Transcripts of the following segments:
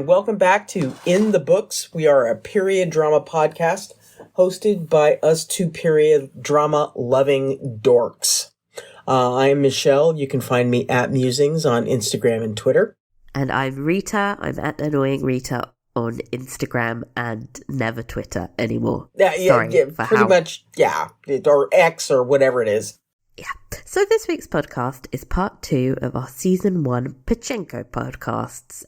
and welcome back to In the Books. We are a period drama podcast hosted by us two period drama loving dorks. I am Michelle. You can find me at Musings on Instagram and Twitter. And I'm Rita. I'm at Annoying Rita on Instagram and never Twitter anymore. Or X or whatever it is. Yeah. So this week's podcast is part 2 of our season 1 Pachinko podcasts,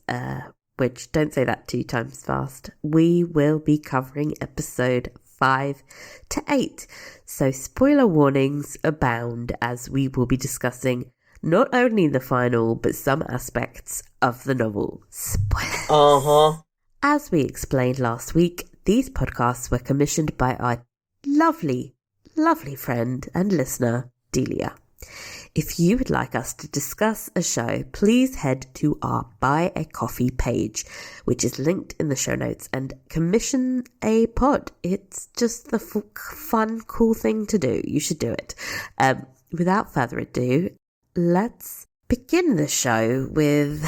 which, don't say that 2 times fast. We will be covering episode 5 to 8. So spoiler warnings abound as we will be discussing not only the final, but some aspects of the novel. Spoilers. As we explained last week, these podcasts were commissioned by our lovely, lovely friend and listener, Delia. If you would like us to discuss a show, please head to our Buy a Coffee page, which is linked in the show notes, and commission a pod. It's just the fun, cool thing to do. You should do it. Without further ado, let's begin the show with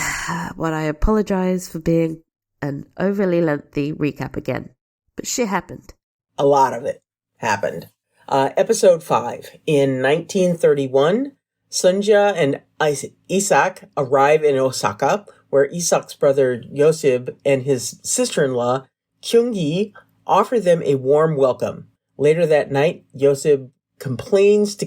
what I apologize for being an overly lengthy recap again. But shit happened. A lot of it happened. Episode 5. In 1931, Sunja and Isak arrive in Osaka, where Isak's brother Yosib and his sister-in-law, Kyung-hee, offer them a warm welcome. Later that night, Yosib complains to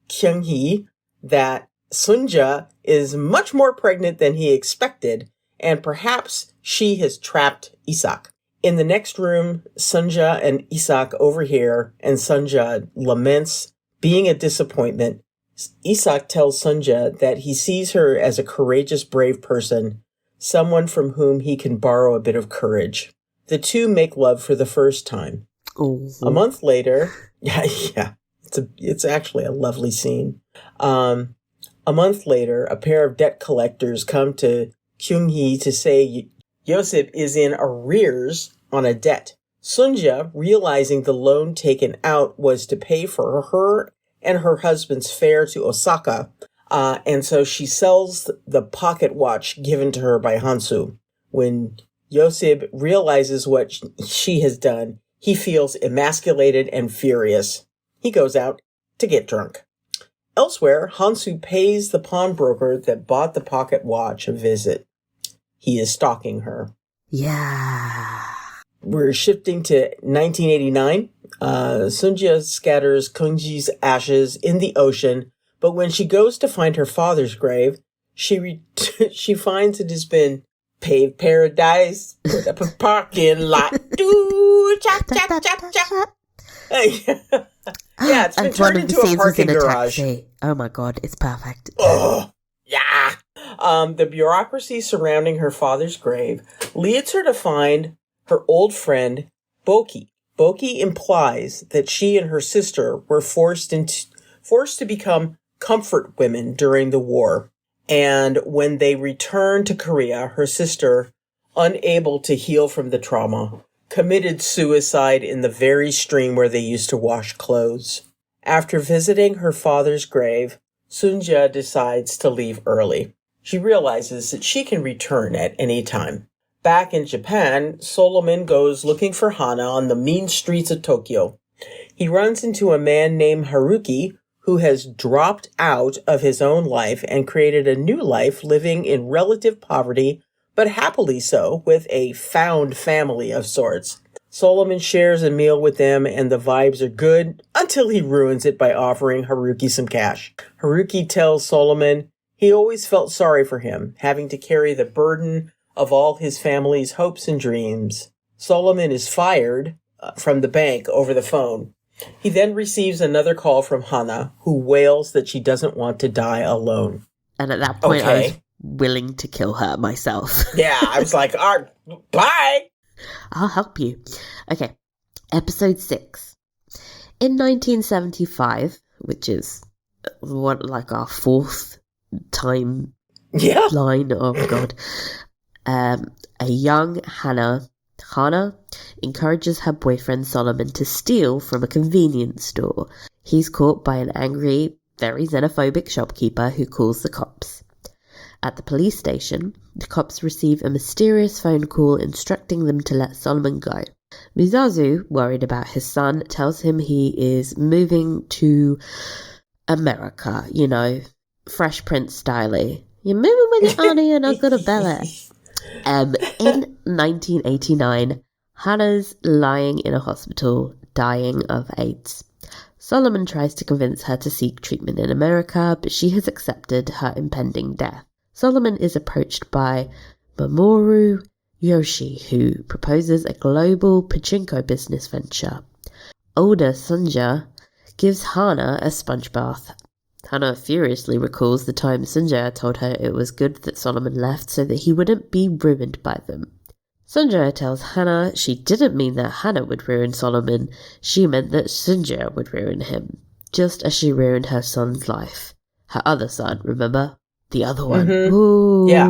Kyung-hee that Sunja is much more pregnant than he expected, and perhaps she has trapped Isak. In the next room, Sunja and Isak overhear, and Sunja laments being a disappointment. Isak tells Sunja that he sees her as a courageous, brave person, someone from whom he can borrow a bit of courage. The two make love for the first time. Oh. A month later, it's actually a lovely scene. A month later, a pair of debt collectors come to Kyung-hee to say Yosip is in arrears on a debt. Sunja, realizing the loan taken out was to pay for her and her husband's fare to Osaka, and so she sells the pocket watch given to her by Hansu. When Yosip realizes what she has done, he feels emasculated and furious. He goes out to get drunk. Elsewhere, Hansu pays the pawnbroker that bought the pocket watch a visit. He is stalking her. Yeah. We're shifting to 1989. Sunja scatters Kyung-hee's ashes in the ocean, but when she goes to find her father's grave, she finds it has been paved paradise, put up a parking lot. Doo, chop, chop, chop, chop. Yeah, it's been turned into a parking garage. Taxi. Oh my god, it's perfect. Oh, yeah. The bureaucracy surrounding her father's grave leads her to find her old friend, Boki. Boki implies that she and her sister were forced to become comfort women during the war. And when they returned to Korea, her sister, unable to heal from the trauma, committed suicide in the very stream where they used to wash clothes. After visiting her father's grave, Sunja decides to leave early. She realizes that she can return at any time. Back in Japan, Solomon goes looking for Hana on the mean streets of Tokyo. He runs into a man named Haruki who has dropped out of his own life and created a new life living in relative poverty, but happily so, with a found family of sorts. Solomon shares a meal with them and the vibes are good until he ruins it by offering Haruki some cash. Haruki tells Solomon he always felt sorry for him, having to carry the burden of all his family's hopes and dreams. Solomon is fired from the bank over the phone. He then receives another call from Hana, who wails that she doesn't want to die alone. And at that point, I was willing to kill her myself. Yeah, I was like, all right, bye! I'll help you. Okay, episode 6. In 1975, which is our 4th time line, oh god, a young Hana encourages her boyfriend Solomon to steal from a convenience store. He's caught by an angry, very xenophobic shopkeeper who calls the cops. At the police station, the cops receive a mysterious phone call instructing them to let Solomon go. Musazu, worried about his son, tells him he is moving to America, Fresh Prince style-y. You're moving with your auntie and I've got a belly. In 1989, Hannah's lying in a hospital, dying of AIDS. Solomon tries to convince her to seek treatment in America, but she has accepted her impending death. Solomon is approached by Mamoru Yoshi, who proposes a global pachinko business venture. Older Sunja gives Hana a sponge bath. Hana furiously recalls the time Sunja told her it was good that Solomon left so that he wouldn't be ruined by them. Sunja tells Hana she didn't mean that Hana would ruin Solomon, she meant that Sunja would ruin him, just as she ruined her son's life. Her other son, remember? The other one. Mm-hmm. Ooh. Yeah,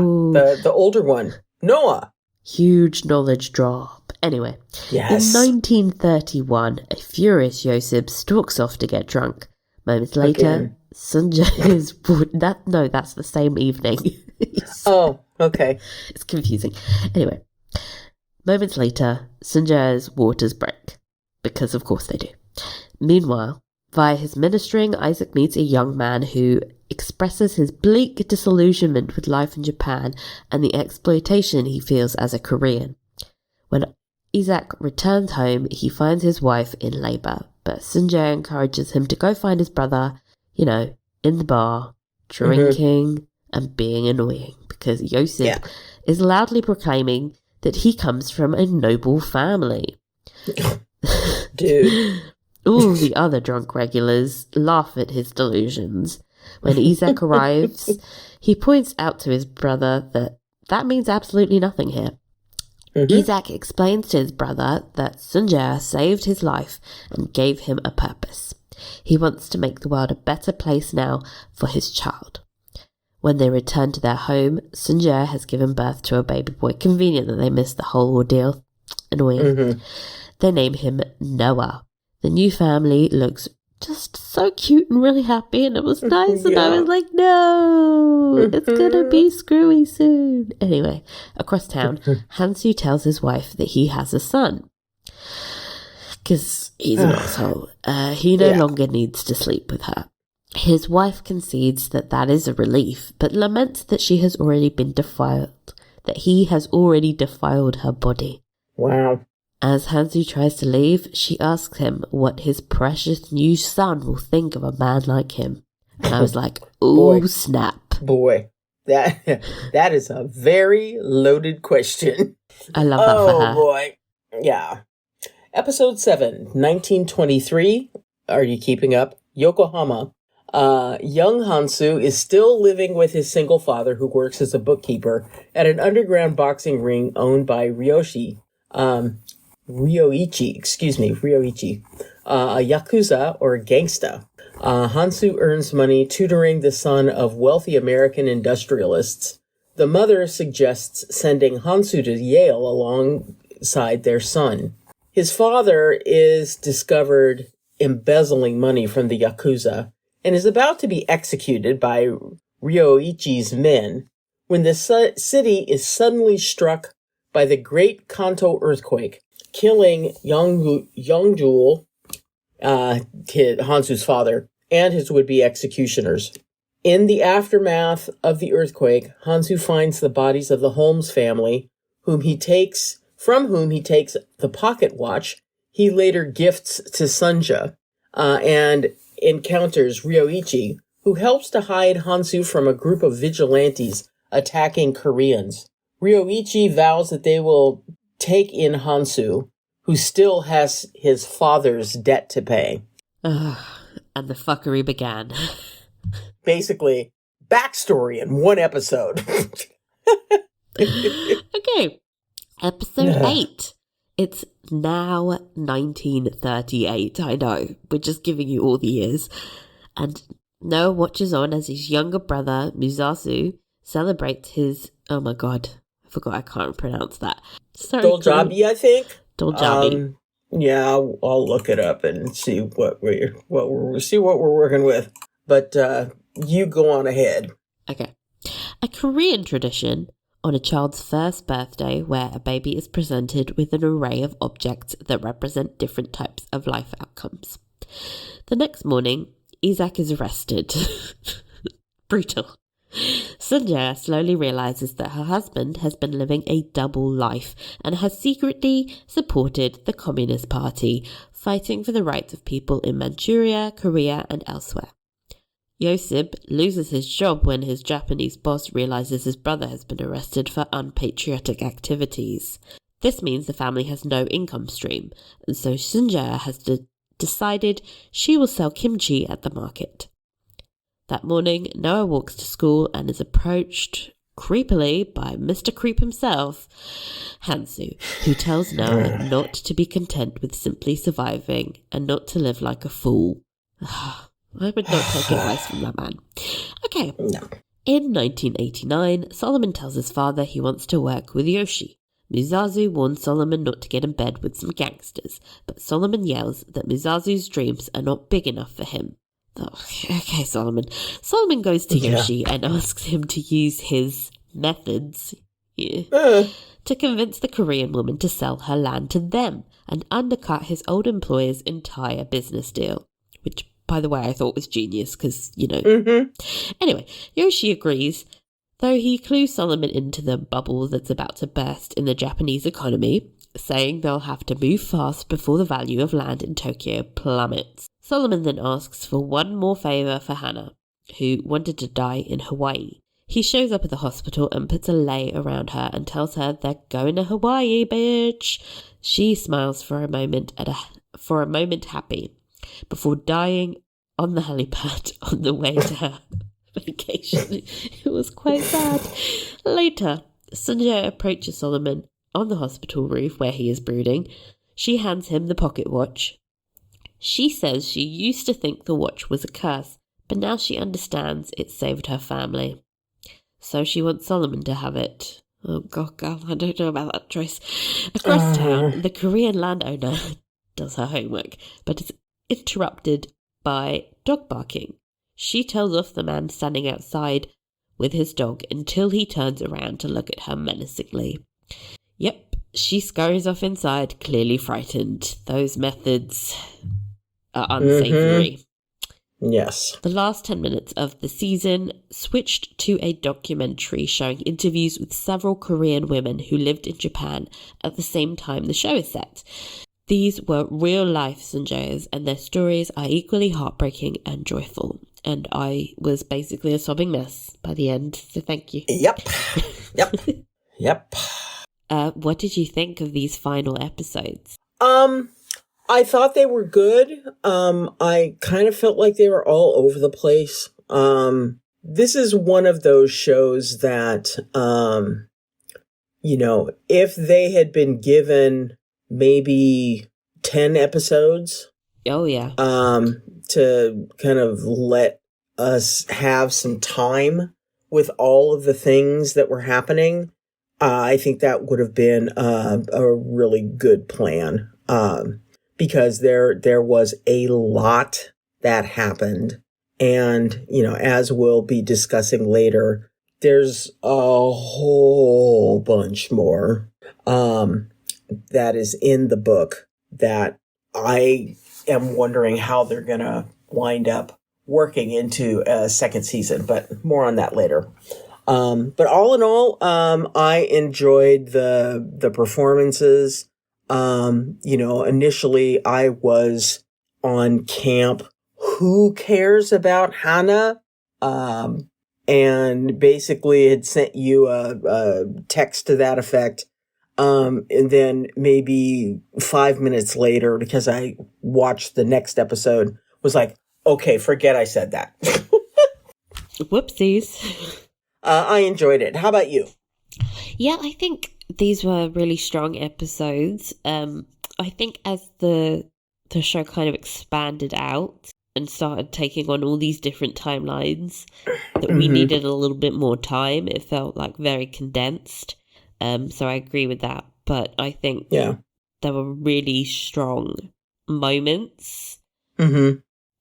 the older one. Noah. Huge knowledge drop. Anyway, yes. In 1931, a furious Yosib stalks off to get drunk. Moments later, Sunja is... No, that's the same evening. Oh, okay. It's confusing. Anyway, moments later, Sunja's waters break. Because of course they do. Meanwhile, via his ministering, Isaac meets a young man who expresses his bleak disillusionment with life in Japan and the exploitation he feels as a Korean. When Isaac returns home, he finds his wife in labour, but Sunja encourages him to go find his brother, in the bar, drinking and being annoying, because Yosip is loudly proclaiming that he comes from a noble family. Dude. All the other drunk regulars laugh at his delusions. When Isaac arrives, he points out to his brother that means absolutely nothing here. Mm-hmm. Isaac explains to his brother that Sunja saved his life and gave him a purpose. He wants to make the world a better place now for his child. When they return to their home, Sunja has given birth to a baby boy. Convenient that they missed the whole ordeal. Annoying. Mm-hmm. They name him Noah. The new family looks just so cute and really happy, and it was nice, and I was like, no, it's gonna be screwy soon. Anyway, across town, Hansu tells his wife that he has a son. Because he's an asshole. He no longer needs to sleep with her. His wife concedes that is a relief, but laments that she has already been defiled, that he has already defiled her body. Wow. As Hansu tries to leave, she asks him what his precious new son will think of a man like him. And I was like, ooh, snap. Boy, that is a very loaded question. I love that for her. Oh, boy. Yeah. Episode 7, 1923. Are you keeping up? Yokohama. Young Hansu is still living with his single father, who works as a bookkeeper at an underground boxing ring owned by Ryoichi, a yakuza or a gangsta. Hansu earns money tutoring the son of wealthy American industrialists. The mother suggests sending Hansu to Yale alongside their son. His father is discovered embezzling money from the yakuza and is about to be executed by Ryoichi's men when the city is suddenly struck by the Great Kanto earthquake, killing Yongjul, Hansu's father, and his would-be executioners. In the aftermath of the earthquake, Hansu finds the bodies of the Holmes family, from whom he takes the pocket watch he later gifts to Sunja, and encounters Ryoichi, who helps to hide Hansu from a group of vigilantes attacking Koreans. Ryoichi vows that they will take in Hansu, who still has his father's debt to pay. And the fuckery began. Basically, backstory in one episode. Okay, episode 8. It's now 1938, I know. We're just giving you all the years. And Noah watches on as his younger brother, Musasu, celebrates his... Oh my god, I can't pronounce that. Sorry, Doljabi, I think. Doljabi. Yeah, I'll look it up and see what we're working with. But you go on ahead. Okay. A Korean tradition on a child's first birthday where a baby is presented with an array of objects that represent different types of life outcomes. The next morning, Isaac is arrested. Brutal. Sunja slowly realizes that her husband has been living a double life and has secretly supported the Communist Party, fighting for the rights of people in Manchuria, Korea, and elsewhere. Yosib loses his job when his Japanese boss realizes his brother has been arrested for unpatriotic activities. This means the family has no income stream, and so Sunja has decided she will sell kimchi at the market. That morning, Noah walks to school and is approached creepily by Mr. Creep himself, Hansu, who tells Noah not to be content with simply surviving and not to live like a fool. I would not take advice from that man. Okay. No. In 1989, Solomon tells his father he wants to work with Yoshi. Musazu warns Solomon not to get in bed with some gangsters, but Solomon yells that Musazu's dreams are not big enough for him. Oh, okay, Solomon. Solomon goes to Yoshi and asks him to use his methods to convince the Korean woman to sell her land to them and undercut his old employer's entire business deal, which, by the way, I thought was genius because, Anyway, Yoshi agrees, though he clues Solomon into the bubble that's about to burst in the Japanese economy, saying they'll have to move fast before the value of land in Tokyo plummets. Solomon then asks for one more favour for Hannah, who wanted to die in Hawaii. He shows up at the hospital and puts a lei around her and tells her they're going to Hawaii, bitch. She smiles for a moment happy, before dying on the helipad on the way to her vacation. It was quite sad. Later, Sunja approaches Solomon on the hospital roof where he is brooding. She hands him the pocket watch. She says she used to think the watch was a curse, but now she understands it saved her family. So she wants Solomon to have it. Oh, God, I don't know about that choice. Across town, the Korean landowner does her homework, but is interrupted by dog barking. She tells off the man standing outside with his dog until he turns around to look at her menacingly. Yep, she scurries off inside, clearly frightened. Those methods are unsavory. Yes. The last 10 minutes of the season switched to a documentary showing interviews with several Korean women who lived in Japan at the same time the show is set. These were real-life Sunjayas, and their stories are equally heartbreaking and joyful. And I was basically a sobbing mess by the end, so thank you. Yep. What did you think of these final episodes? I thought they were good. I kind of felt like they were all over the place. This is one of those shows that, if they had been given maybe 10 episodes. Oh, yeah. To kind of let us have some time with all of the things that were happening, I think that would have been a really good plan. Because there was a lot that happened. And, as we'll be discussing later, there's a whole bunch more that is in the book that I am wondering how they're going to wind up working into a second season, but more on that later. But all in all, I enjoyed the performances. Initially I was on camp, who cares about Hannah? And basically had sent you a text to that effect. And then maybe 5 minutes later, because I watched the next episode, was like, okay, forget I said that. Whoopsies. I enjoyed it. How about you? Yeah, I think these were really strong episodes. I think as the show kind of expanded out and started taking on all these different timelines, that we needed a little bit more time. It felt like very condensed. So I agree with that. But I think there were really strong moments.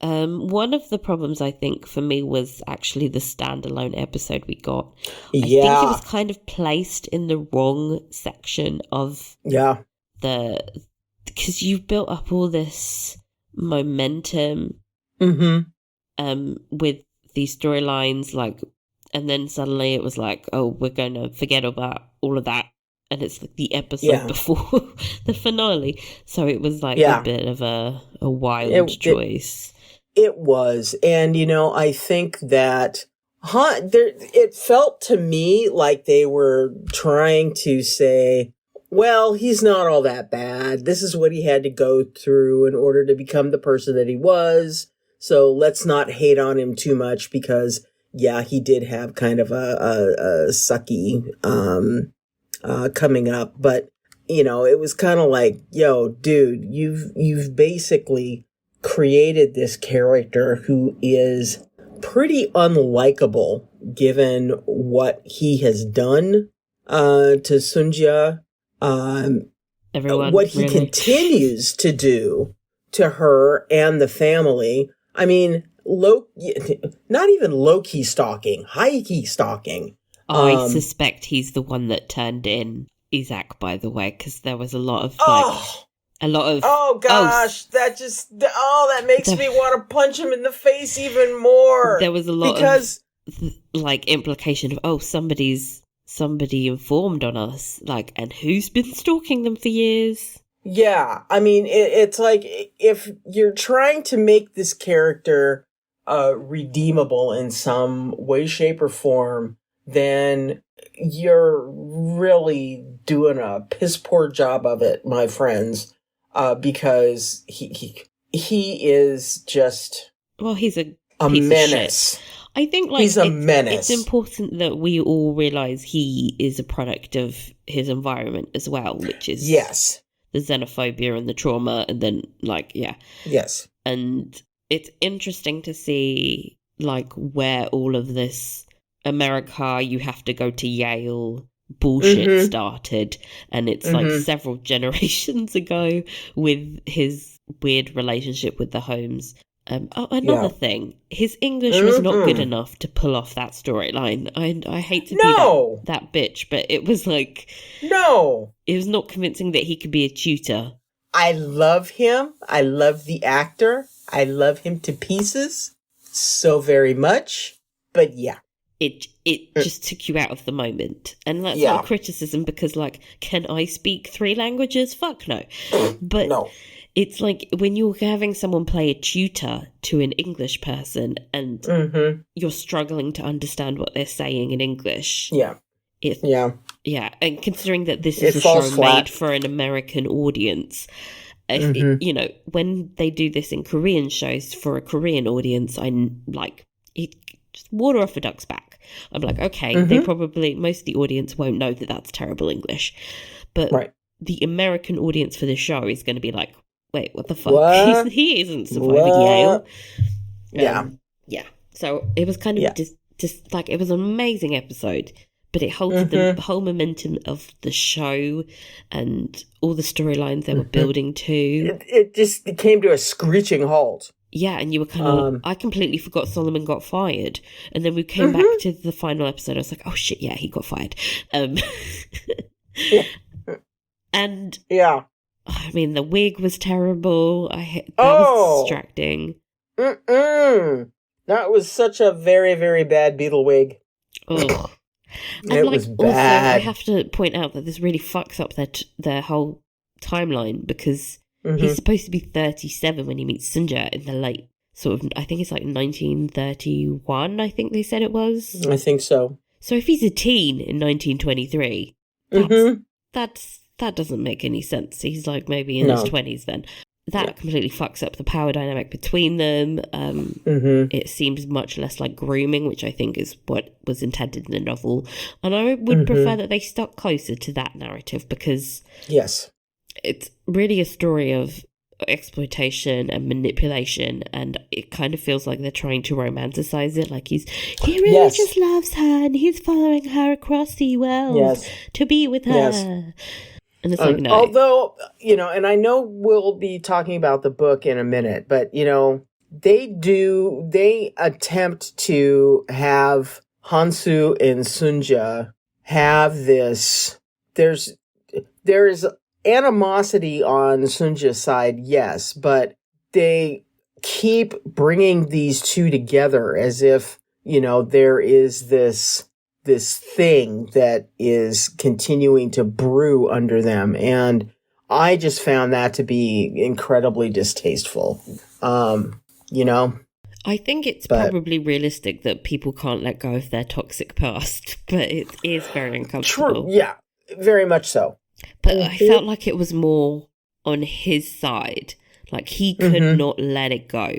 One of the problems I think for me was actually the standalone episode we got. I think it Yeah. was kind of placed in the wrong section of Yeah. because you've built up all this momentum with these storylines, like, and then suddenly it was like, oh, we're going to forget about all of that, and it's like the episode before the finale, so it was like a bit of a wild choice. It was, and I think that it felt to me like they were trying to say, well, he's not all that bad. This is what he had to go through in order to become the person that he was. So let's not hate on him too much because, yeah, he did have kind of a sucky coming up. But, it was kind of like, yo, dude, you've basically created this character who is pretty unlikable given what he has done to Sunja. What he continues to do to her and the family. I mean, not even low-key stalking, high-key stalking. I suspect he's the one that turned in Isaac, by the way, because there was a lot of oh gosh, that makes me want to punch him in the face even more. There was a lot of implication of somebody informed on us, and who's been stalking them for years. Yeah, I mean, it's like if you're trying to make this character redeemable in some way, shape, or form, then you're really doing a piss poor job of it, my friends. Because he is just he's a menace. I think he's a menace. It's important that we all realize he is a product of his environment as well, which is the xenophobia and the trauma, and then yes, and it's interesting to see where all of this America, you have to go to Yale bullshit started, and it's several generations ago with his weird relationship with the Holmes. Another thing, his English was not good enough to pull off that storyline. I hate to be that bitch, but it was it was not convincing that he could be a tutor. I love him. I love the actor. I love him to pieces so very much. But yeah. It just took you out of the moment. And that's not a criticism because, can I speak 3 languages? Fuck no. But no. It's like when you're having someone play a tutor to an English person and you're struggling to understand what they're saying in English. Yeah. Yeah. And considering that this is a show made for an American audience, when they do this in Korean shows for a Korean audience, it just water off a duck's back. I'm like, okay, they probably, most of the audience won't know that that's terrible English. But the American audience for this show is going to be like, wait, what the fuck? What? He isn't surviving Yale. Yeah. So it was kind of just it was an amazing episode, but it halted the whole momentum of the show and all the storylines they were building to. It just came to a screeching halt. Yeah, and you were kind of I completely forgot Solomon got fired. And then we came back to the final episode. I was like, oh shit, yeah, he got fired. And I mean, the wig was terrible. That was distracting. That was such a very, very bad Beetle wig. Oh. It was bad. Also, I have to point out that this really fucks up their whole timeline because he's supposed to be 37 when he meets Sunja in the late sort of, I think it's 1931, I think they said it was. I think so. So if he's a teen in 1923, that doesn't make any sense. He's maybe in his 20s then. That completely fucks up the power dynamic between them. It seems much less like grooming, which I think is what was intended in the novel. And I would prefer that they stuck closer to that narrative because it's really a story of exploitation and manipulation, and it kind of feels like they're trying to romanticize it. He really just loves her and he's following her across the world to be with her. And it's no. Although, and I know we'll be talking about the book in a minute, but, they attempt to have Hansu and Sunja have this, there is animosity on Sunja's side, yes, but they keep bringing these two together as if, there is this thing that is continuing to brew under them. And I just found that to be incredibly distasteful. I think it's probably realistic that people can't let go of their toxic past, but it is very uncomfortable. True, yeah, very much so. But I felt like it was more on his side. Like, he could not let it go.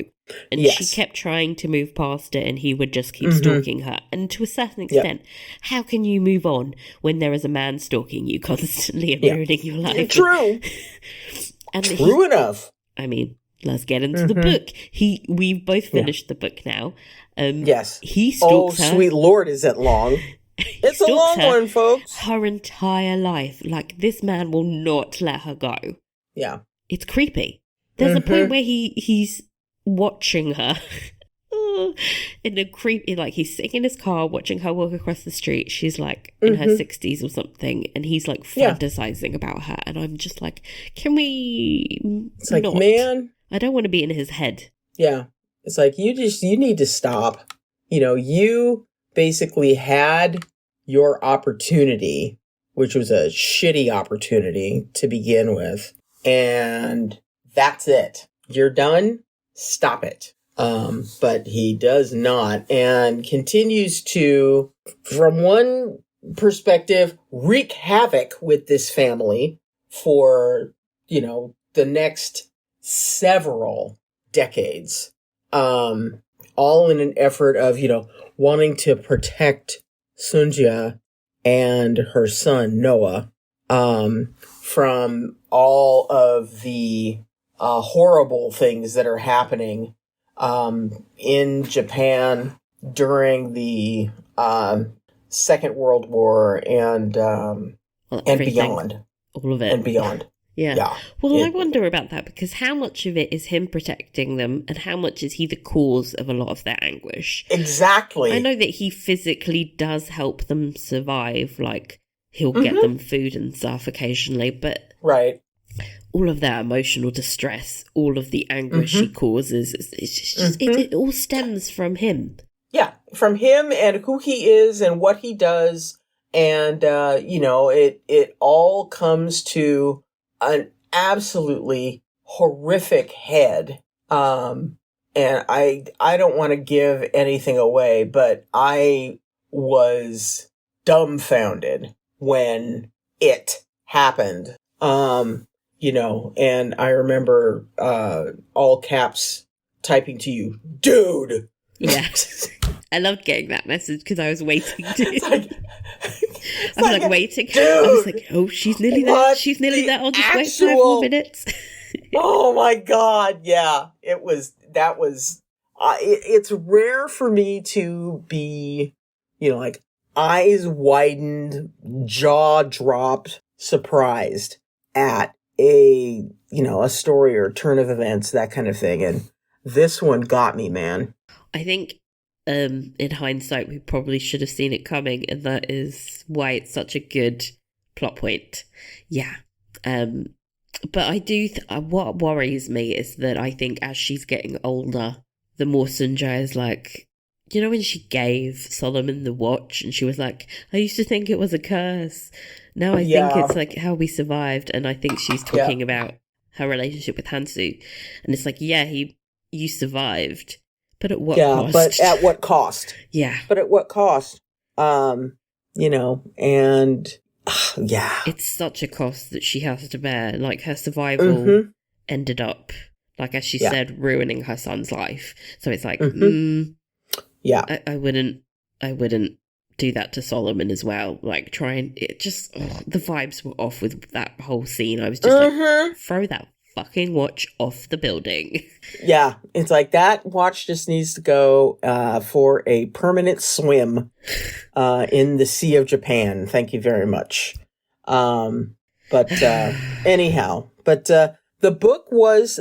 And she kept trying to move past it, and he would just keep stalking her. And to a certain extent, how can you move on when there is a man stalking you constantly and ruining your life? True. And True enough. I mean, let's get into the book. We've both finished the book now. Yes. He stalks her. Oh, sweet Lord, is it long? It's a long one, folks. Her entire life. Like, this man will not let her go. Yeah. It's creepy. There's a point where he's watching her in a creepy, like, he's sitting in his car watching her walk across the street. She's like in her 60s or something, and he's like fantasizing about her. And I'm just like, can we? It's like, man, I don't want to be in his head. Yeah, it's like you need to stop. You basically had your opportunity, which was a shitty opportunity to begin with, and that's it. You're done. Stop it. But he does not, and continues to, from one perspective, wreak havoc with this family for, the next several decades. All in an effort of, wanting to protect Sunja and her son, Noah, from all of the horrible things that are happening in Japan during the Second World War and beyond. All of it. And beyond. Yeah. Well, I wonder about that, because how much of it is him protecting them and how much is he the cause of a lot of their anguish? Exactly. I know that he physically does help them survive, like he'll get them food and stuff occasionally, but all of that emotional distress, all of the anguish he causes, it all stems from him. Yeah, from him and who he is and what he does. And, it all comes to an absolutely horrific head. And I don't want to give anything away, but I was dumbfounded when it happened. And I remember all caps typing to you, dude. Yeah. I loved getting that message because I was waiting to. I was waiting. Dude, I was like, oh, she's nearly there. She's nearly there. I'll just wait 5 more minutes. Oh my God. Yeah. It's rare for me to be, eyes widened, jaw dropped, surprised at a story or turn of events, that kind of thing. And this one got me, man. I think in hindsight, we probably should have seen it coming, and that is why it's such a good plot point. Yeah. But I do, what worries me is that I think as she's getting older, the more Sunja is like, when she gave Solomon the watch and she was like, I used to think it was a curse. Now I think it's like how we survived. And I think she's talking about her relationship with Hansu. And it's like, you survived. But at what cost? Yeah, but at what cost? Yeah. But at what cost? And it's such a cost that she has to bear. Like, her survival ended up, like, as she said, ruining her son's life. So it's like, I wouldn't do that to Solomon as well. Like, the vibes were off with that whole scene. I was just like, throw that fucking watch off the building. Yeah, it's like that watch just needs to go for a permanent swim in the Sea of Japan. Thank you very much. Anyhow, the book was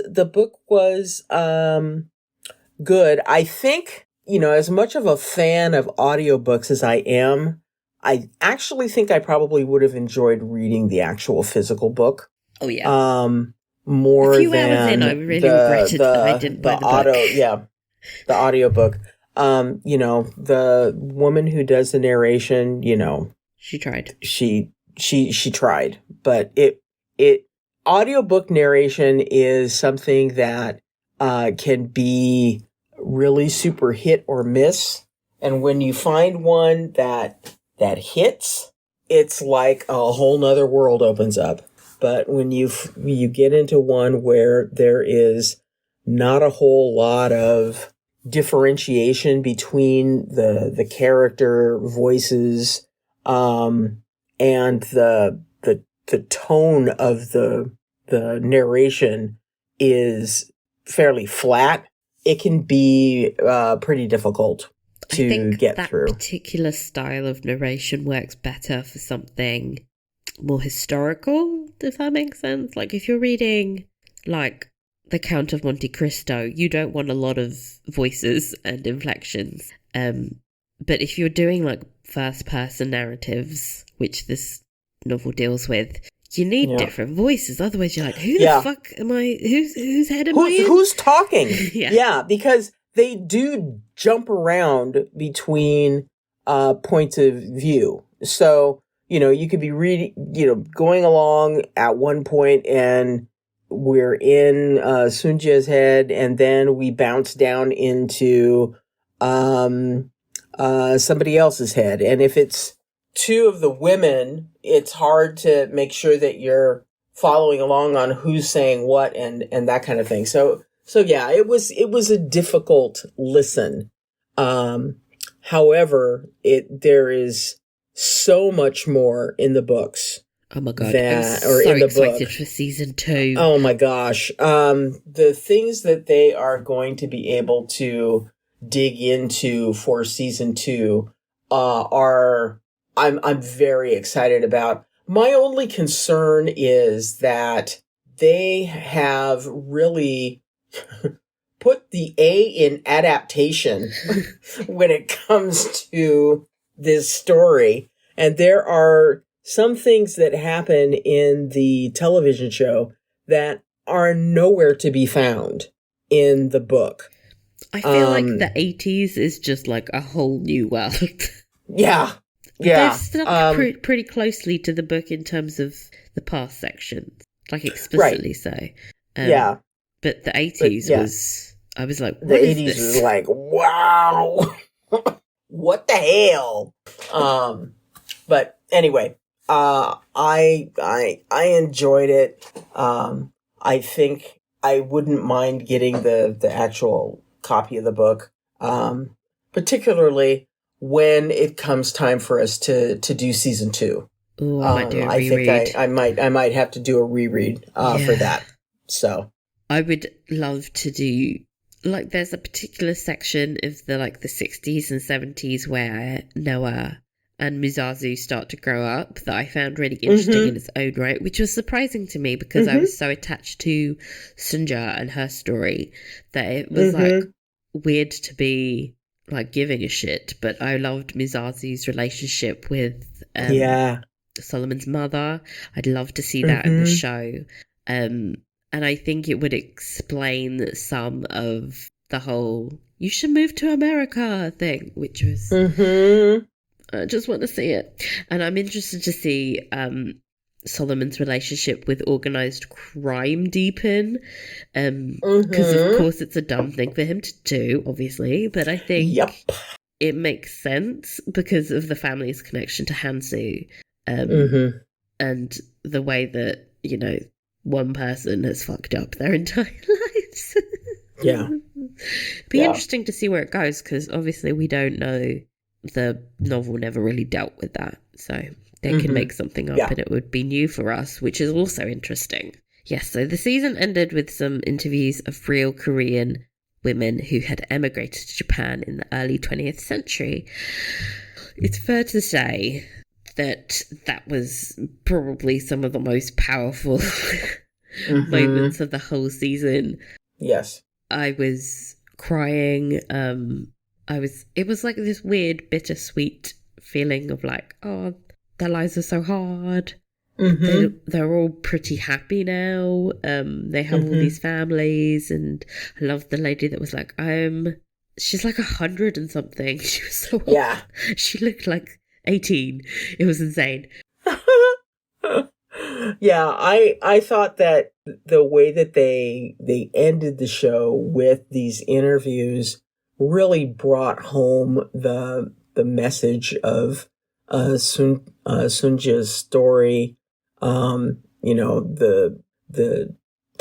good. I think, as much of a fan of audiobooks as I am, I actually think I probably would have enjoyed reading the actual physical book. Oh, yeah. More a few than hours in, I really regretted that I didn't buy the book. The audiobook. The woman who does the narration, she tried. She tried, but audiobook narration is something that can be really super hit or miss. And when you find one that hits, it's like a whole nother world opens up. But when you get into one where there is not a whole lot of differentiation between the character voices, and the tone of the narration is fairly flat, it can be pretty difficult to get through. That particular style of narration works better for something more historical, if that makes sense. Like if you're reading like The Count of Monte Cristo, you don't want a lot of voices and inflections. But if you're doing like first person narratives, which this novel deals with, you need different voices. Otherwise you're like, who the fuck am I? Whose head am I in? Who's talking? Yeah, because they do jump around between points of view. So, you could be reading, going along at one point and we're in Sunja's head, and then we bounce down into somebody else's head. And if it's two of the women, it's hard to make sure that you're following along on who's saying what and that kind of thing. So yeah, it was a difficult listen. However, there is so much more in the books. Oh my God, I'm so excited for season 2. Oh my gosh. The things that they are going to be able to dig into for season 2 I'm very excited about. My only concern is that they have really put the A in adaptation when it comes to this story. And there are some things that happen in the television show that are nowhere to be found in the book. I feel like the 80s is just like a whole new world. Yeah. They've stuck pretty closely to the book in terms of the past sections, like explicitly so. But the 80s was, I was like, what the is 80s this? was like, wow, what the hell? But anyway, I enjoyed it. I think I wouldn't mind getting the actual copy of the book, particularly when it comes time for us to do season 2. Ooh, I might do a reread. I think I might have to do a reread for that. So I would love to do, like, there's a particular section of the 60s and 70s where Noah and Muzazu start to grow up that I found really interesting in its own right, which was surprising to me because I was so attached to Sunja and her story that it was like weird to be like giving a shit. But I loved Muzazu's relationship with Solomon's mother. I'd love to see that in the show. And I think it would explain some of the whole "you should move to America" thing, which was I just want to see it. And I'm interested to see Solomon's relationship with organised crime deepen. Because, of course, it's a dumb thing for him to do, obviously. But I think it makes sense because of the family's connection to Hansu. And the way that, one person has fucked up their entire lives. Be interesting to see where it goes because obviously we don't know. The novel never really dealt with that, so they can make something up and it would be new for us, which is also interesting. Yes, so the season ended with some interviews of real Korean women who had emigrated to Japan in the early 20th century. It's fair to say that was probably some of the most powerful moments of the whole season. Yes. I was crying. It was like this weird bittersweet feeling of like, oh, their lives are so hard. Mm-hmm. They're all pretty happy now. They have all these families, and I love the lady that was like, she's like 100 and something. She was so old. She looked like 18. It was insane. Yeah, I thought that the way that they ended the show with these interviews really brought home the message of Sunja's story. You know, the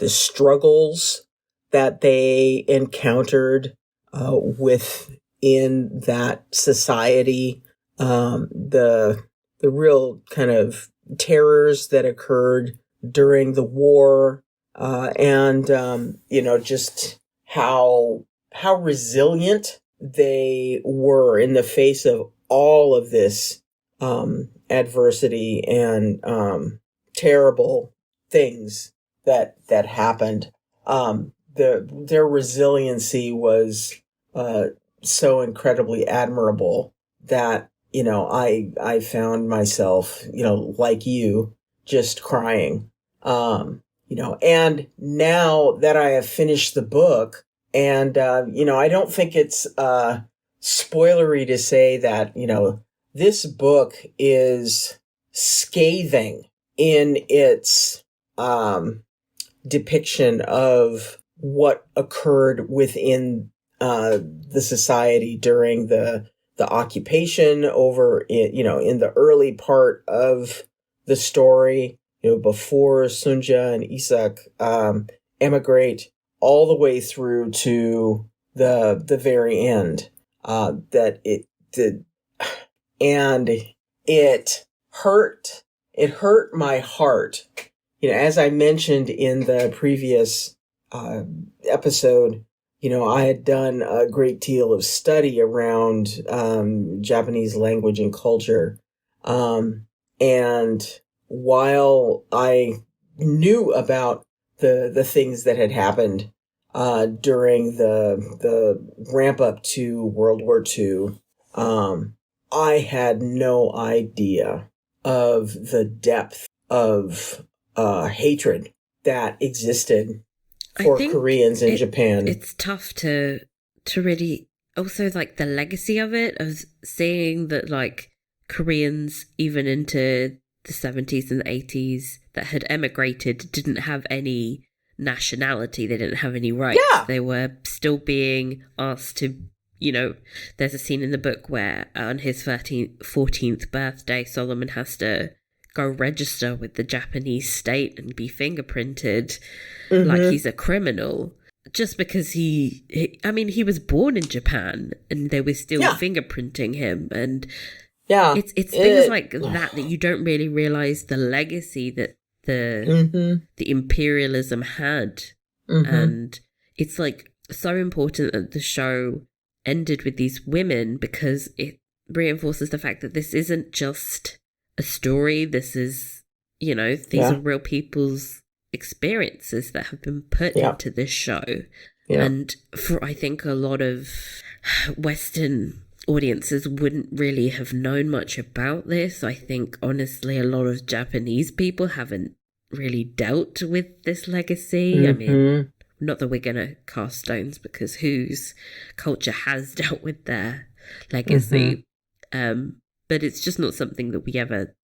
struggles that they encountered within that society. The real kind of terrors that occurred during the war, and you know, just how resilient they were in the face of all of this adversity and terrible things that happened. Their resiliency was so incredibly admirable that, you know, I found myself, you know, like you, just crying. You know, and now that I have finished the book, and you know, I don't think it's spoilery to say that, you know, this book is scathing in its depiction of what occurred within the society during the occupation over in, you know, in the early part of the story, you know, before Sunja and Isak emigrate, all the way through to the very end. That it did, and it hurt. It hurt my heart. You know, as I mentioned in the previous episode, you know, I had done a great deal of study around Japanese language and culture. And while I knew about the things that had happened during the ramp up to World War II, I had no idea of the depth of hatred that existed for Koreans in Japan. It's tough to really, also like the legacy of it, of seeing that like Koreans even into the 70s and the 80s that had emigrated didn't have any nationality. They didn't have any rights. Yeah. They were still being asked to, you know, there's a scene in the book where on his 14th birthday, Solomon has to go register with the Japanese state and be fingerprinted like he's a criminal, just because he was born in Japan and they were still fingerprinting him. And it's things like that you don't really realize the legacy that the imperialism had. And it's like so important that the show ended with these women, because it reinforces the fact that this isn't just a story. This is, you know, these are real people's experiences that have been put into this show. And for, I think a lot of Western audiences wouldn't really have known much about this. I think honestly a lot of Japanese people haven't really dealt with this legacy. I mean, not that we're gonna cast stones, because whose culture has dealt with their legacy, but it's just not something that we ever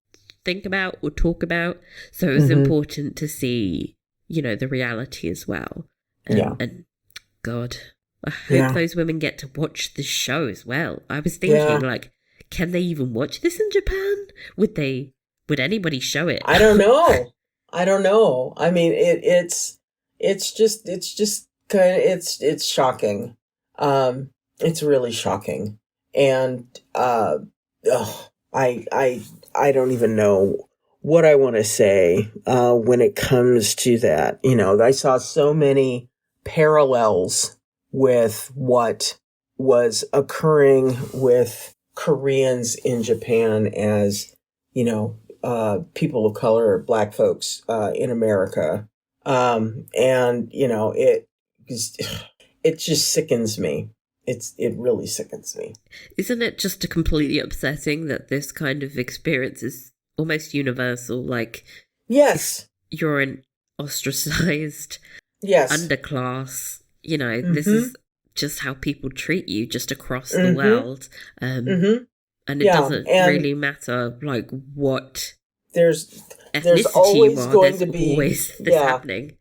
think about or talk about. So it was important to see, you know, the reality as well. And God, I hope those women get to watch the show as well. I was thinking, like, can they even watch this in Japan? Would anybody show it? I don't know. I mean, it's shocking. It's really shocking. And I don't even know what I want to say when it comes to that. You know, I saw so many parallels with what was occurring with Koreans in Japan as, you know, people of color, Black folks in America. And, you know, it just sickens me. It really sickens me. Isn't it just completely upsetting that this kind of experience is almost universal? Like, yes, you're an ostracized underclass. This is just how people treat you just across the world. And it doesn't really matter, like, what there's ethnicity always you are. going There's to be always this happening.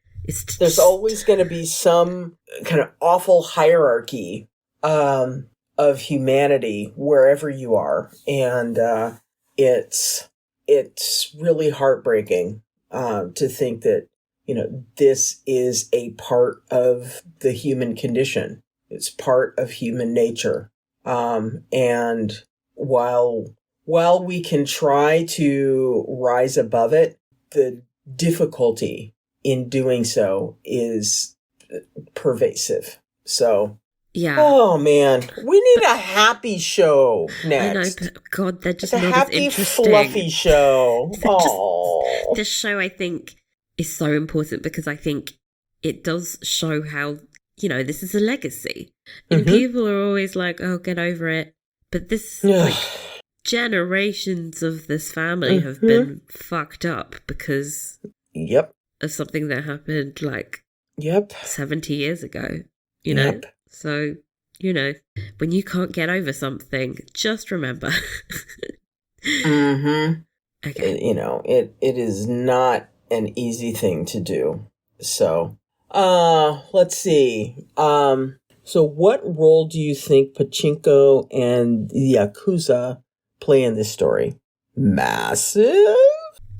There's always going to be some kind of awful hierarchy of humanity wherever you are, and it's really heartbreaking to think that this is a part of the human condition. It's part of human nature, and while we can try to rise above it, the difficulty in doing so is pervasive. So, yeah. Oh man, we need a happy show next. I know, but God, they're just a not happy, as interesting. fluffy show. This show, I think, is so important because I think it does show how this is a legacy, and people are always like, "Oh, get over it," but this generations of this family have been fucked up because of something that happened 70 years ago, So, when you can't get over something, just remember. Okay. It is not an easy thing to do. So, let's see. So what role do you think Pachinko and the Yakuza play in this story? Massive?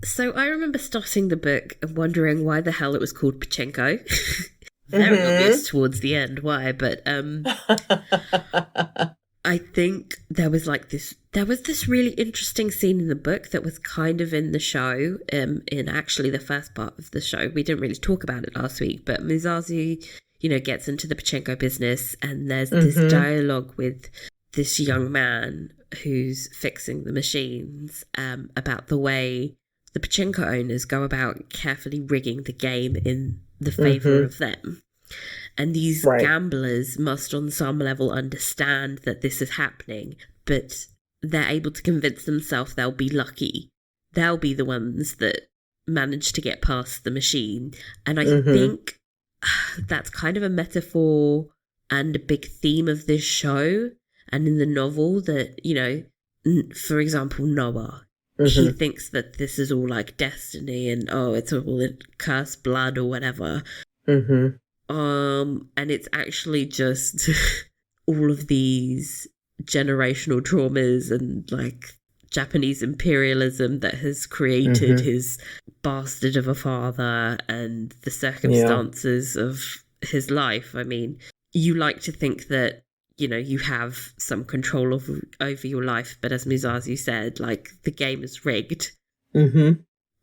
So I remember starting the book and wondering why the hell it was called Pachinko. Very obvious towards the end why, but I think there was this really interesting scene in the book that was kind of in the show, in actually the first part of the show. We didn't really talk about it last week, but Musashi, gets into the Pachinko business, and there's this dialogue with this young man who's fixing the machines, about the way the Pachinko owners go about carefully rigging the game in the favour of them. And these gamblers must on some level understand that this is happening, but they're able to convince themselves they'll be lucky. They'll be the ones that manage to get past the machine. And I think that's kind of a metaphor and a big theme of this show and in the novel that, for example, Noah. He thinks that this is all like destiny and, it's all cursed blood or whatever. And it's actually just all of these generational traumas and Japanese imperialism that has created his bastard of a father and the circumstances of his life. I mean, you like to think that, you have some control over your life, but as Musashi said, the game is rigged.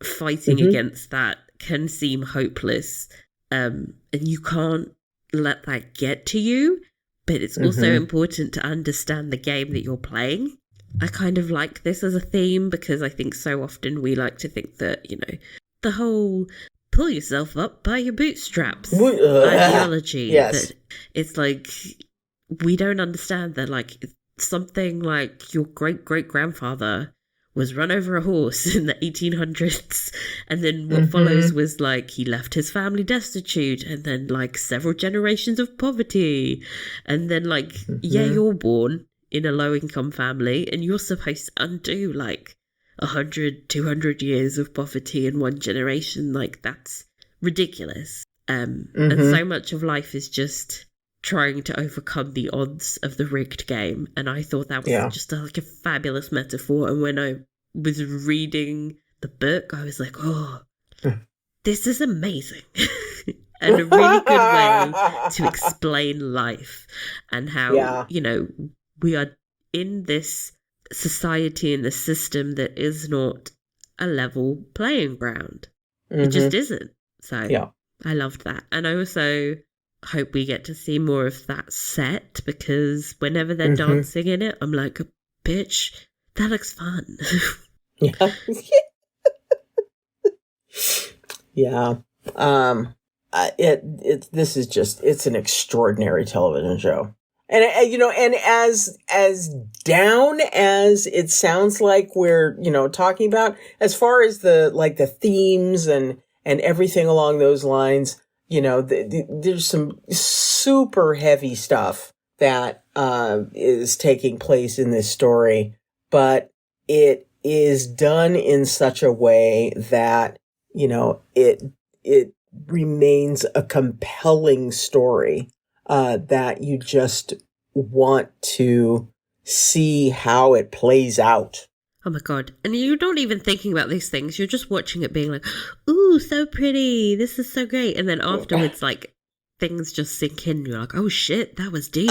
Fighting against that can seem hopeless. And you can't let that get to you, but it's also important to understand the game that you're playing. I kind of like this as a theme because I think so often we like to think that, the whole pull yourself up by your bootstraps ideology. That it's we don't understand that something like your great-great-grandfather was run over a horse in the 1800s, and then what follows was he left his family destitute, and then several generations of poverty, and then you're born in a low-income family and you're supposed to undo 100, 200 years of poverty in one generation. That's ridiculous. And so much of life is just trying to overcome the odds of the rigged game. And I thought that was just a fabulous metaphor. And when I was reading the book, I was like, oh, this is amazing. And a really good way to explain life and how, we are in this society and the system that is not a level playing ground. It just isn't. So I loved that. And I also hope we get to see more of that set, because whenever they're dancing in it, I'm like, bitch, that looks fun. Yeah. this is just, it's an extraordinary television show. And, and as down as it sounds like we're, talking about, as far as the themes and everything along those lines, there's some super heavy stuff that, is taking place in this story, but it is done in such a way that, it remains a compelling story, that you just want to see how it plays out. Oh my God. And you're not even thinking about these things. You're just watching it being like, ooh, so pretty. This is so great. And then afterwards, like, things just sink in. You're like, oh shit, that was deep.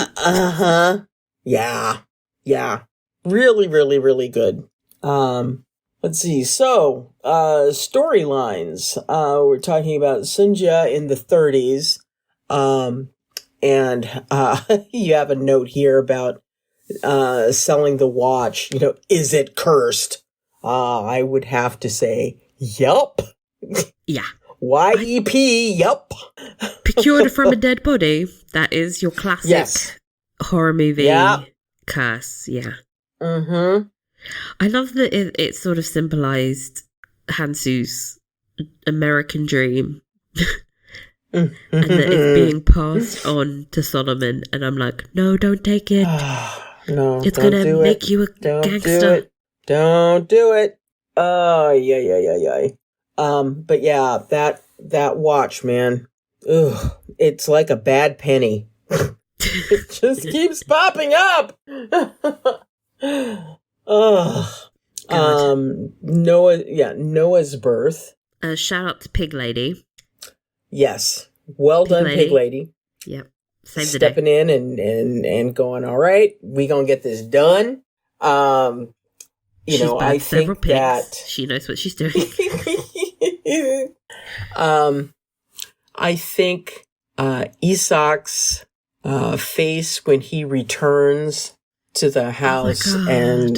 Yeah. Yeah. Really, really, really good. Let's see. So, storylines. We're talking about Sunja in the 30s. And you have a note here about selling the watch. Is it cursed? I would have to say, yup. Yeah. YEP, yup. Procured from a dead body. That is your classic horror movie curse. Yeah. Mm-hmm. I love that it sort of symbolized Hansu's American dream. And that it's being passed on to Solomon. And I'm like, no, don't take it. No, it's going to make you a gangster. Don't do it. Oh, yeah. But yeah, that watch, man. Ugh, it's like a bad penny. It just keeps popping up. Ugh. Noah's birth. Shout out to Pig Lady. Yes. Well done, Pig Lady. Yep. Same Stepping in and going, all right, we gonna get this done. I think that she knows what she's doing. I think Isaac's face when he returns to the house and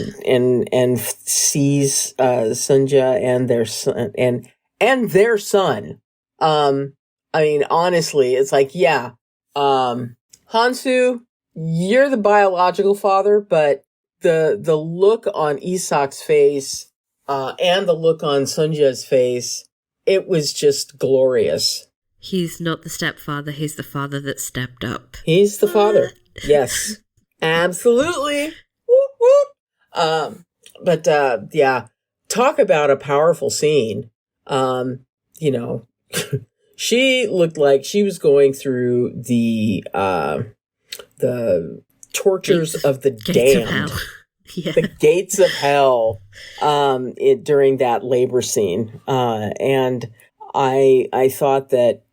sees Sunja and their son. Honestly, it's like, Hansu, you're the biological father, but the look on Isaac's face, and the look on Sunja's face, it was just glorious. He's not the stepfather, he's the father that stepped up. He's the father. Yes. Absolutely. Woot woot. Talk about a powerful scene. She looked like she was going through the tortures of the damned. The gates of hell, during that labor scene. And I thought that,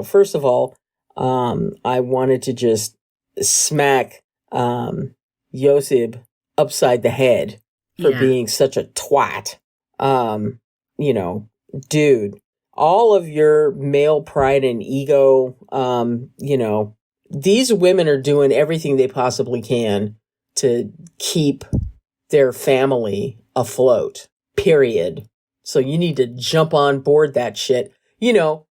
first of all, I wanted to just smack, Yosib upside the head for being such a twat. Dude, all of your male pride and ego, these women are doing everything they possibly can to keep their family afloat, period. So you need to jump on board that shit. Him,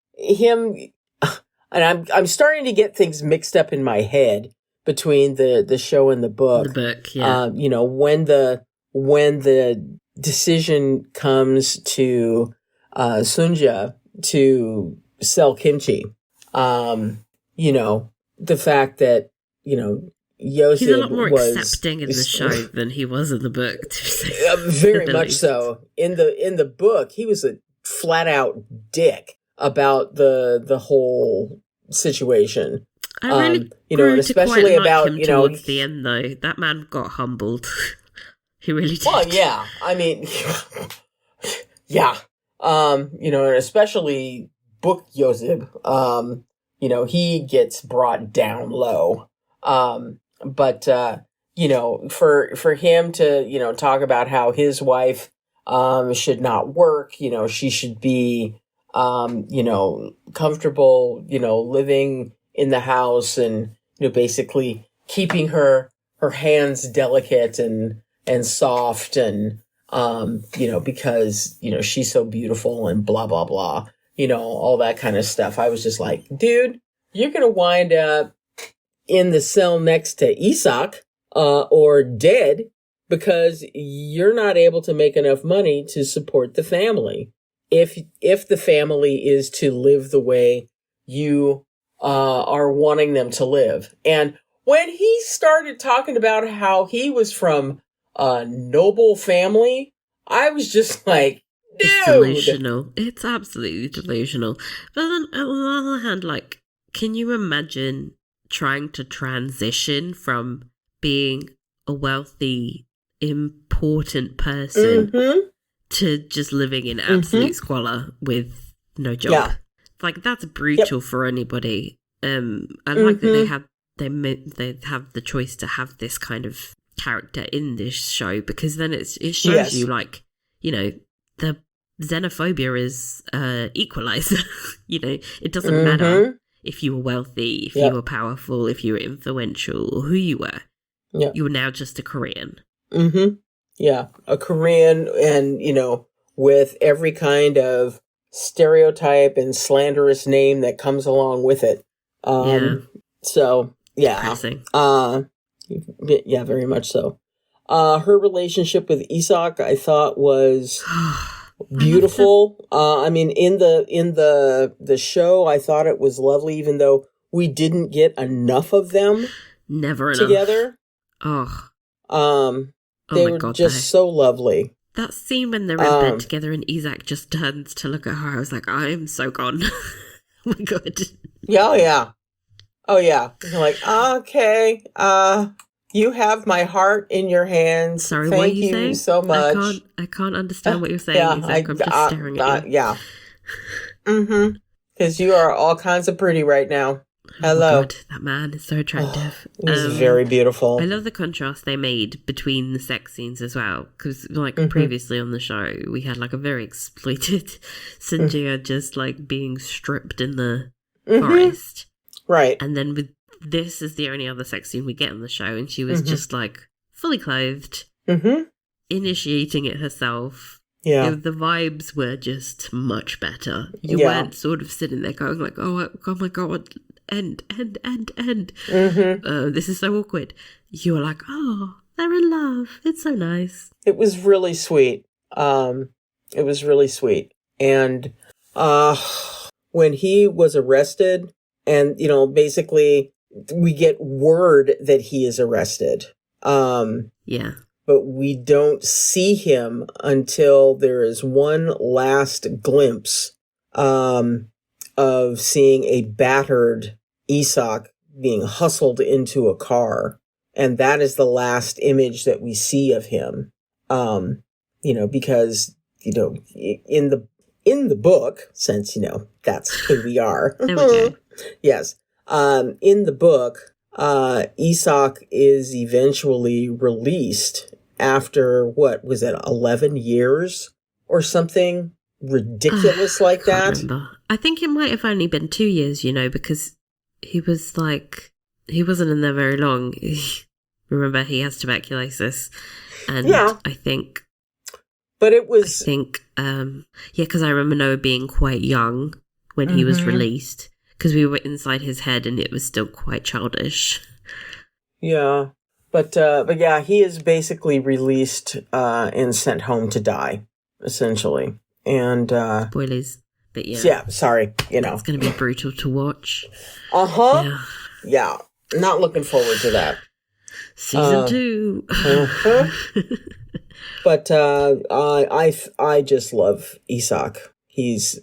and I'm starting to get things mixed up in my head between the show and the book. The book, yeah. When the decision comes to Sunja to sell kimchi, the fact that, Yosib he's a lot more accepting in the show than he was in the book. Very much so. In the book, he was a flat out dick about the whole situation. I really grew and especially to quite about like him towards the end, though. That man got humbled. He really did. Well, yeah. I mean, yeah. And especially book Yosib. He gets brought down low. But for him to, talk about how his wife, should not work, she should be, comfortable, living in the house and, basically keeping her hands delicate and soft and, because, she's so beautiful and blah, blah, blah. all that kind of stuff. I was just like, dude, you're going to wind up in the cell next to Isaac, or dead, because you're not able to make enough money to support the family. If the family is to live the way you are wanting them to live. And when he started talking about how he was from a noble family, I was just like, dude. It's delusional. It's absolutely delusional. But then on the other hand, like, can you imagine trying to transition from being a wealthy, important person to just living in absolute squalor with no job? Yeah. Like, that's brutal for anybody. I like that they have the choice to have this kind of character in this show, because then it shows you, like, the xenophobia is equalizer. It doesn't matter if you were wealthy, if you were powerful, if you were influential, or who you were. Yeah. You were now just a Korean. Yeah, a Korean, and with every kind of stereotype and slanderous name that comes along with it. So yeah, yeah, very much so. Her relationship with Isak, I thought, was beautiful. I mean, in the show, I thought it was lovely, even though we didn't get enough of them. Never enough together. They were just so lovely. That scene when they're in bed together and Isaac just turns to look at her, I was like, I am so gone. Oh my god. Yeah. Oh yeah. You're like, okay, you have my heart in your hands. Sorry, Thank what are you you saying? so much. I can't understand what you're saying, Isaac. I'm just staring at you. Yeah. Because you are all kinds of pretty right now. Hello. Oh God, that man is so attractive. He's very beautiful. I love the contrast they made between the sex scenes as well. Because, like, previously on the show, we had, like, a very exploited Sanjaya just, like, being stripped in the forest. Right. And then with this is the only other sex scene we get on the show, and she was just, like, fully clothed, initiating it herself. Yeah. The vibes were just much better. You weren't sort of sitting there going, like, oh my god, end. This is so awkward. You were like, oh, they're in love. It's so nice. It was really sweet. And when he was arrested, and basically we get word that he is arrested. Yeah. But we don't see him until there is one last glimpse of seeing a battered Isak being hustled into a car. And that is the last image that we see of him. Because, in the book, since, that's who we are. There we go. Yes. In the book, Isak is eventually released after, what was it, 11 years or something ridiculous like that? Remember. I think it might have only been 2 years, because he was like, he wasn't in there very long. Remember, he has tuberculosis. And I think... But it was... because I remember Noah being quite young when he was released, because we were inside his head and it was still quite childish. Yeah. But yeah, he is basically released and sent home to die, essentially. And spoilers. But yeah, sorry, it's going to be brutal to watch. Yeah, not looking forward to that. Season 2. But I just love Isak. He's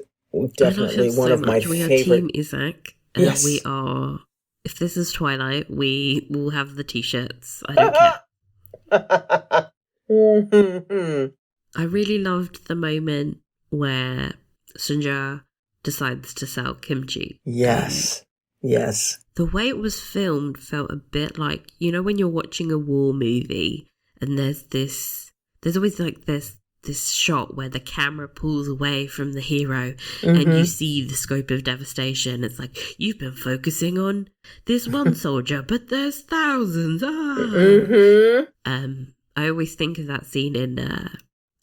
definitely one of my favorite. We are Team Isak. Yes. We are. If this is Twilight, we will have the t-shirts. I don't care. I really loved the moment where Sunja decides to sell kimchi. Yes. Yes. The way it was filmed felt a bit like, when you're watching a war movie and there's always like this shot where the camera pulls away from the hero and you see the scope of devastation. It's like, you've been focusing on this one soldier, but there's thousands. I always think of that scene in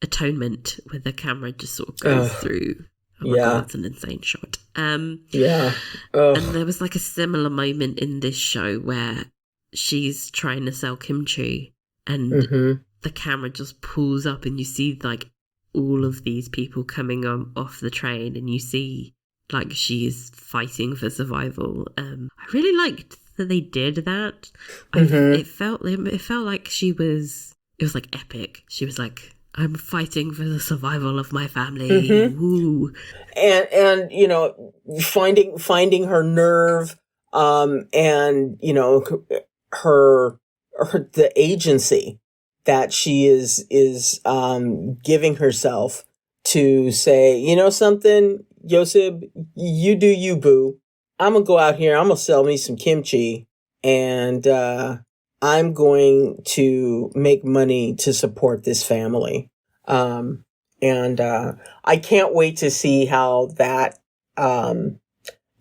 Atonement where the camera just sort of goes through. Oh my God, Yeah. that's an insane shot. Yeah. And there was like a similar moment in this show where she's trying to sell kimchi and the camera just pulls up and you see like all of these people coming off the train and you see like she's fighting for survival. I really liked that they did that. It felt like it was like epic. She was like, I'm fighting for the survival of my family. Woo. And you know, finding her nerve, and you know, her the agency that she is giving herself to say, you know something, Yoseb, you do you, boo. I'm gonna go out here. I'm gonna sell me some kimchi, and I'm going to make money to support this family. And I can't wait to see how that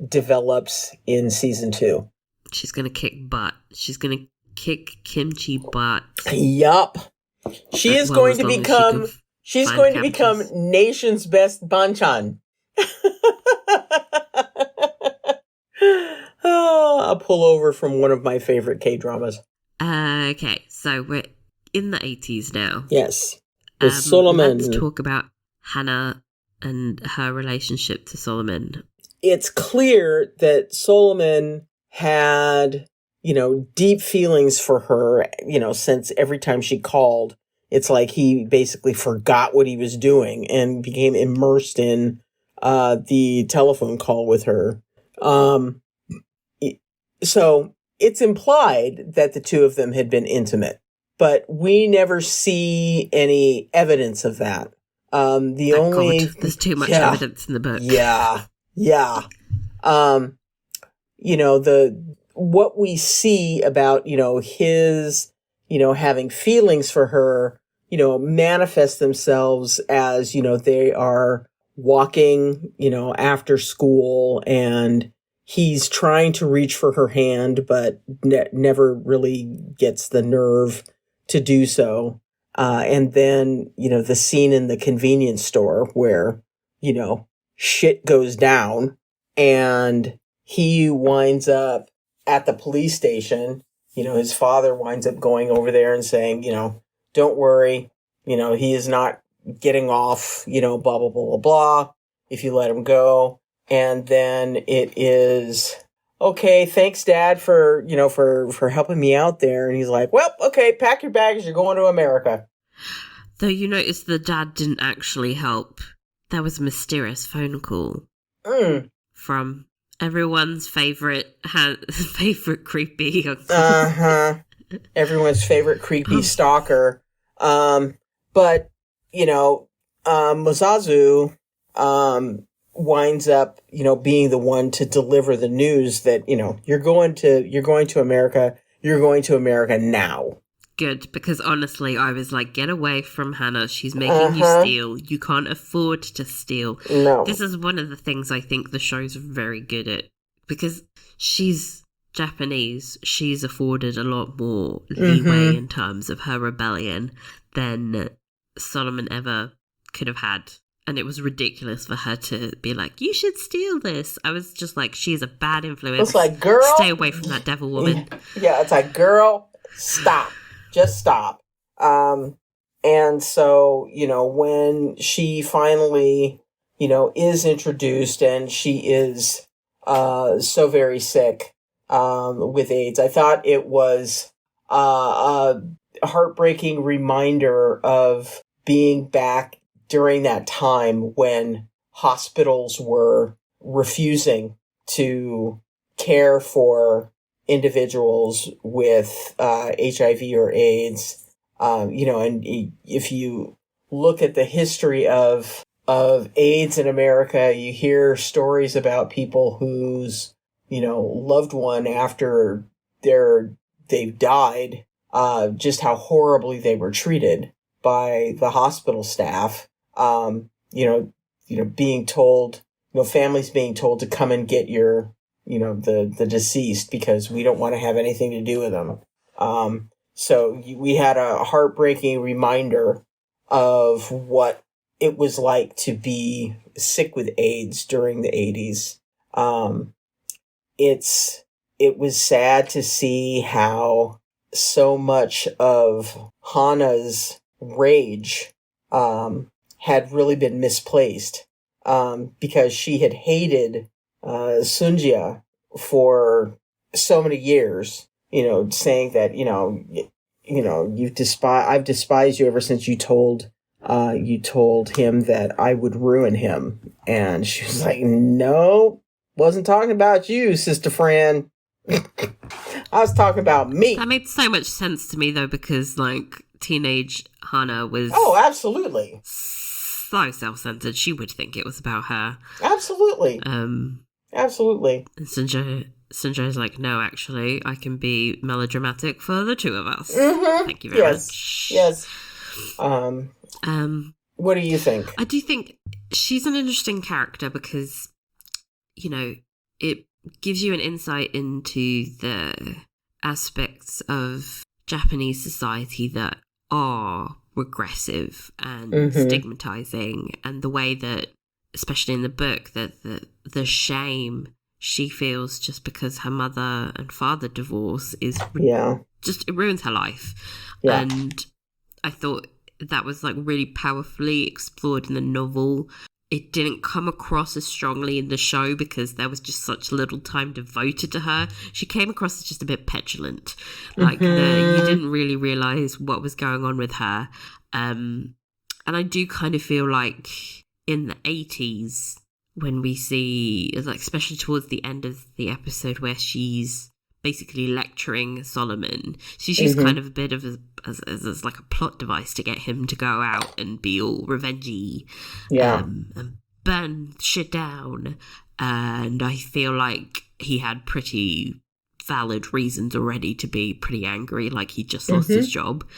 develops in season 2. She's gonna kick butt. She's gonna kick kimchi butt. Yup. She is going to become. She's going to become nation's best banchan. A pullover from one of my favorite K-dramas. Okay, so we're in the 80s now. Yes. With Solomon. Let's talk about Hannah and her relationship to Solomon. It's clear that Solomon had, you know, deep feelings for her, you know, since every time she called, it's like he basically forgot what he was doing and became immersed in the telephone call with her. So it's implied that the two of them had been intimate, but we never see any evidence of that. There's too much evidence in the book. Yeah. You know, what we see about, you know, his, you know, having feelings for her, you know, manifest themselves as, you know, they are walking, you know, after school and he's trying to reach for her hand, but never really gets the nerve to do so. And then, you know, the scene in the convenience store where, you know, shit goes down and he winds up at the police station. You know, his father winds up going over there and saying, you know, don't worry, you know, he is not getting off, you know, blah, blah, blah, blah, blah, if you let him go. And then it is, okay, thanks, Dad, for, you know, for helping me out there. And he's like, well, okay, pack your bags, you're going to America. Though you notice the dad didn't actually help. There was a mysterious phone call from everyone's favorite creepy uncle. Everyone's favorite creepy stalker. But, you know, Mozazu winds up, you know, being the one to deliver the news that, you know, you're going to America. You're going to America now. Good, because honestly, I was like, get away from Hannah. She's making you steal. You can't afford to steal. No. This is one of the things I think the show's very good at. Because she's Japanese, she's afforded a lot more leeway in terms of her rebellion than Solomon ever could have had. And it was ridiculous for her to be like, you should steal this. I was just like, she's a bad influence. It's like, girl. Stay away from that devil woman. Yeah, it's like, girl, stop. Just stop. And so, you know, when she finally, you know, is introduced and she is so very sick with AIDS, I thought it was a heartbreaking reminder of being back during that time when hospitals were refusing to care for individuals with HIV or AIDS, you know, and if you look at the history of AIDS in America, you hear stories about people whose, you know, loved one after they've died, just how horribly they were treated by the hospital staff. You know, being told, you know, families being told to come and get your, you know, the deceased because we don't want to have anything to do with them. So we had a heartbreaking reminder of what it was like to be sick with AIDS during the 80s. It was sad to see how so much of Hana's rage had really been misplaced, because she had hated Sunjia for so many years, saying that, I've despised you ever since you told him that I would ruin him. And she was like, no, wasn't talking about you, Sister Fran. I was talking about me. That made so much sense to me, though, because, like, teenage Hana was... Oh, absolutely. So self-centered. She would think it was about her. Absolutely. Absolutely. And Sanjay's like, no, actually, I can be melodramatic for the two of us. Mm-hmm. Thank you very much. Yes. What do you think? I do think she's an interesting character because, it gives you an insight into the aspects of Japanese society that are regressive and stigmatizing, and the way that, especially in the book, that the shame she feels just because her mother and father divorce is just, it ruins her life. And I thought that was like really powerfully explored in the novel. It didn't come across as strongly in the show because there was just such little time devoted to her. She came across as just a bit petulant. Like, you didn't really realise what was going on with her. And I do kind of feel like in the 80s, when we see, like, especially towards the end of the episode where she's basically lecturing Solomon, she's used kind of a bit of as like a plot device to get him to go out and be all revengey, and burn shit down. And I feel like he had pretty valid reasons already to be pretty angry, like he just lost his job.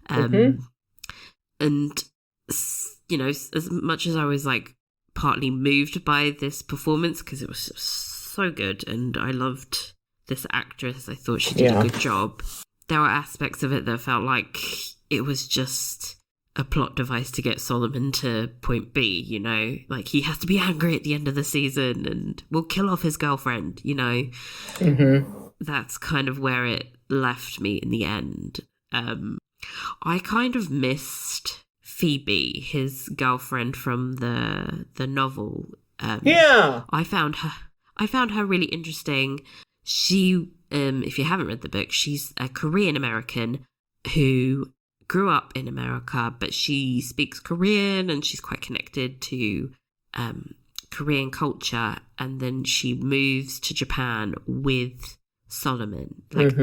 And as much as I was like partly moved by this performance because it was so good and I loved this actress, I thought she did a good job, there were aspects of it that felt like it was just a plot device to get Solomon to point B, like he has to be angry at the end of the season and will kill off his girlfriend, That's kind of where it left me in the end. I kind of missed Phoebe, his girlfriend from the novel. I found her really interesting. She, if you haven't read the book, she's a Korean American who grew up in America, but she speaks Korean and she's quite connected to Korean culture. And then she moves to Japan with Solomon. Like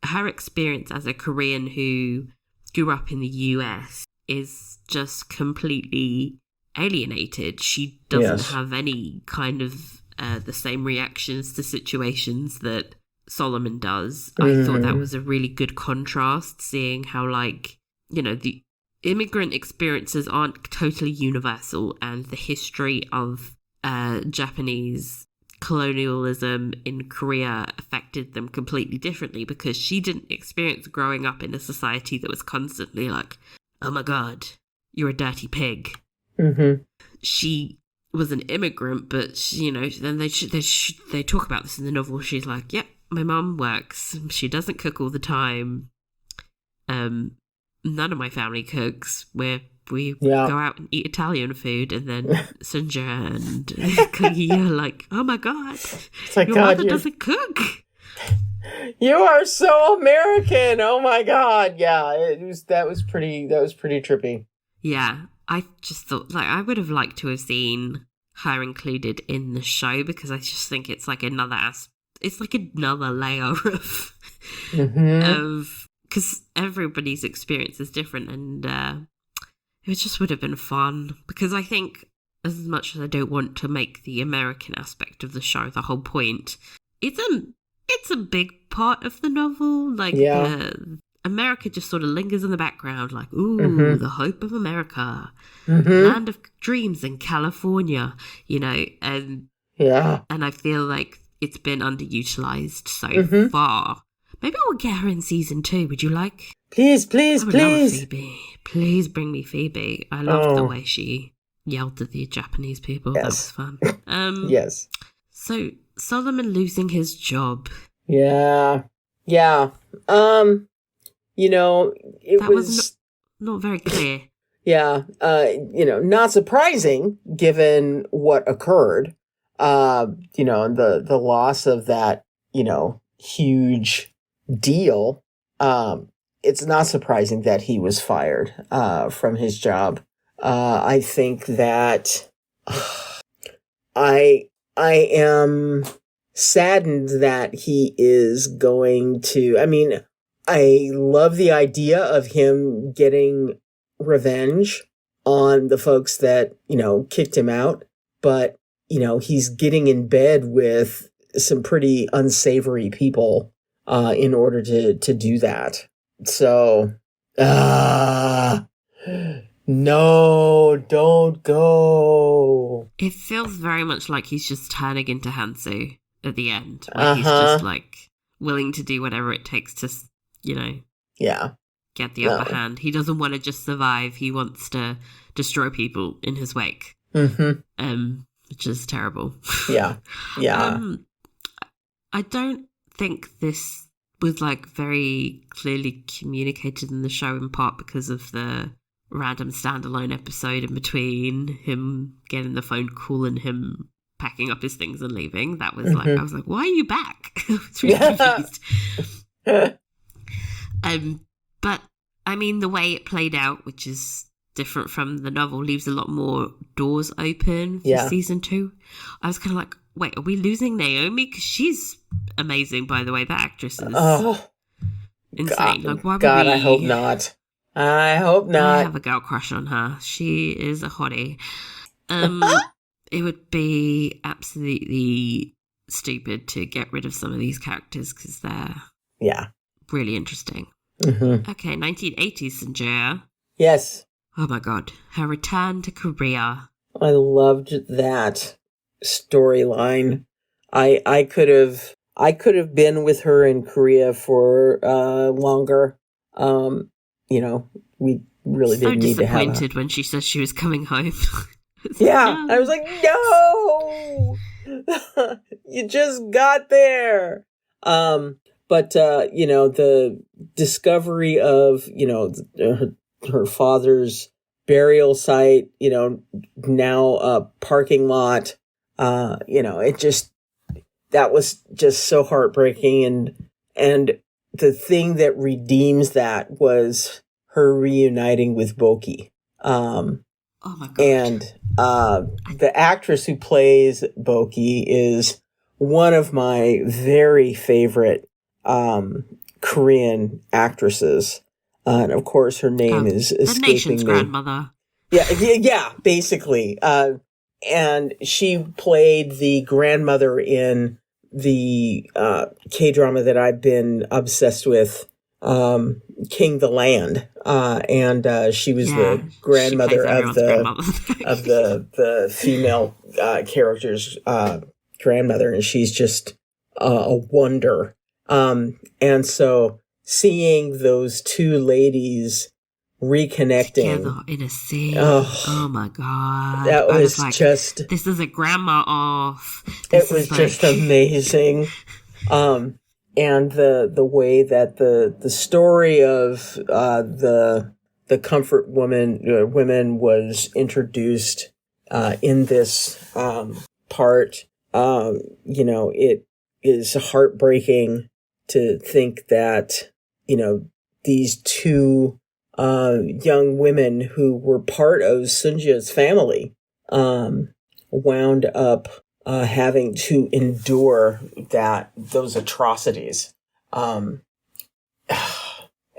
her experience as a Korean who grew up in the US is just completely alienated. She doesn't have any kind of the same reactions to situations that Solomon does. I thought that was a really good contrast, seeing how, like, the immigrant experiences aren't totally universal, and the history of Japanese colonialism in Korea affected them completely differently, because she didn't experience growing up in a society that was constantly like, oh my God, you're a dirty pig. She was an immigrant, but then they talk about this in the novel. She's like, yep, my mum works. She doesn't cook all the time. None of my family cooks. We go out and eat Italian food, and then Sunja and Kogi are like, oh my God, it's like, your mother doesn't cook. You are so American. Oh my God. Yeah, that was pretty trippy. Yeah. I just thought, like, I would have liked to have seen her included in the show, because I just think it's like another layer of because everybody's experience is different, and it just would have been fun, because I think, as much as I don't want to make the American aspect of the show the whole point, it's a big part of the novel. Like, America just sort of lingers in the background, like, ooh, the hope of America, land of dreams in California, and I feel like it's been underutilized so far. Maybe we'll get her in season 2. Would you like? Please, I please, would love please. Phoebe. Please bring me Phoebe. I loved the way she yelled at the Japanese people. That was fun. Yes. So Solomon losing his job. Yeah. Yeah. It was not very clear. Yeah. Not surprising given what occurred. And the loss of that, huge deal. It's not surprising that he was fired from his job. I think that I am saddened that he is going to. I mean, I love the idea of him getting revenge on the folks that kicked him out, but he's getting in bed with some pretty unsavory people in order to do that. So, no, don't go. It feels very much like he's just turning into Hansu at the end, where he's just like willing to do whatever it takes to, get the upper hand. He doesn't want to just survive. He wants to destroy people in his wake. Mm-hmm. Which is terrible. Yeah. Yeah. I don't think this was like very clearly communicated in the show, in part because of the random standalone episode in between him getting the phone call and him packing up his things and leaving. That was like, I was like, why are you back? I was really confused. But I mean, the way it played out, which is different from the novel, leaves a lot more doors open for season 2. I was kind of like, wait, are we losing Naomi? Because she's amazing, by the way. That actress is insane. God, like, why would God, we... I hope not. I hope not. I have a girl crush on her. She is a hottie. It would be absolutely stupid to get rid of some of these characters because they're really interesting. Mm-hmm. Okay, 1980s Sanjaya. Yes. Oh my God. Her return to Korea. I loved that storyline. I could have been with her in Korea for longer. We really didn't need to have her. So disappointed when she said she was coming home. Yeah, I was like, no, you just got there. But the discovery of her father's burial site, now a parking lot, that was just so heartbreaking, and the thing that redeems that was her reuniting with Boki. Oh my God. And the actress who plays Boki is one of my very favorite Korean actresses. And of course, her name is escaping the nation's me. Grandmother. Yeah, basically. And she played the grandmother in the K-drama that I've been obsessed with, King the Land, and she was the grandmother of the female character's grandmother, and she's just a wonder. And so seeing those two ladies reconnecting together in a scene. Oh my God. That was like, just... This is a grandma off. It was just amazing. And the way that the story of the comfort women was introduced in this part, it is heartbreaking to think that these two young women who were part of Sunja's family wound up having to endure those atrocities. It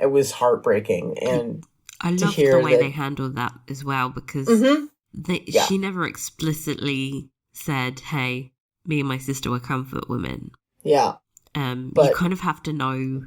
was heartbreaking, and I love the way they handled that as well, because she never explicitly said, "Hey, me and my sister were comfort women." Yeah, but you kind of have to know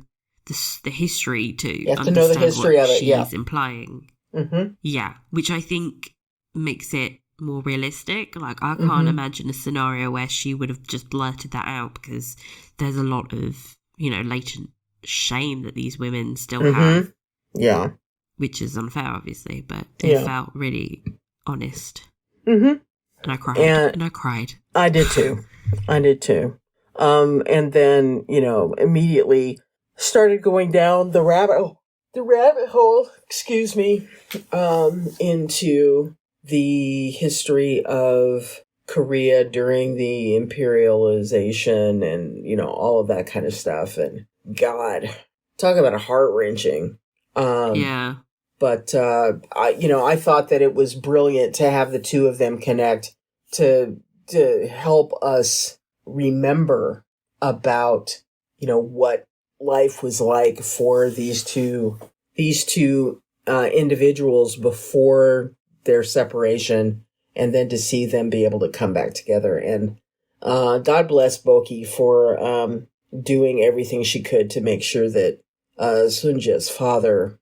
the history to you have to know the history what of it. she's implying. Mm-hmm. Yeah, which I think makes it more realistic. Like, I can't imagine a scenario where she would have just blurted that out, because there's a lot of latent shame that these women still Mm-hmm. have. Yeah. Which is unfair, obviously, but it felt really honest. Mm-hmm. And I cried. And I cried. I did too. And then, immediately started going down the rabbit hole, excuse me, into the history of Korea during the imperialization and, all of that kind of stuff. And God, talk about a heart-wrenching. Yeah. But, I thought that it was brilliant to have the two of them connect to help us remember about, what life was like for these two individuals before their separation, and then to see them be able to come back together. And God bless Boki for doing everything she could to make sure that Sunja's father,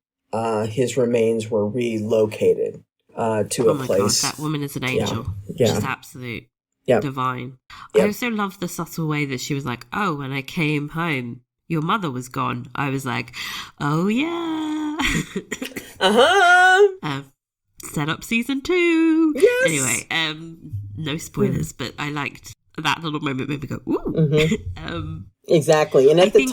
his remains were relocated to a place. God, that woman is an angel. Yeah. She's absolute divine. Yep. I also love the subtle way that she was like, oh, when I came home, your mother was gone. I was like, oh, yeah. Uh-huh. Set up season 2. Yes. Anyway, no spoilers, but I liked that little moment made me go, ooh. Mm-hmm. Exactly. And at the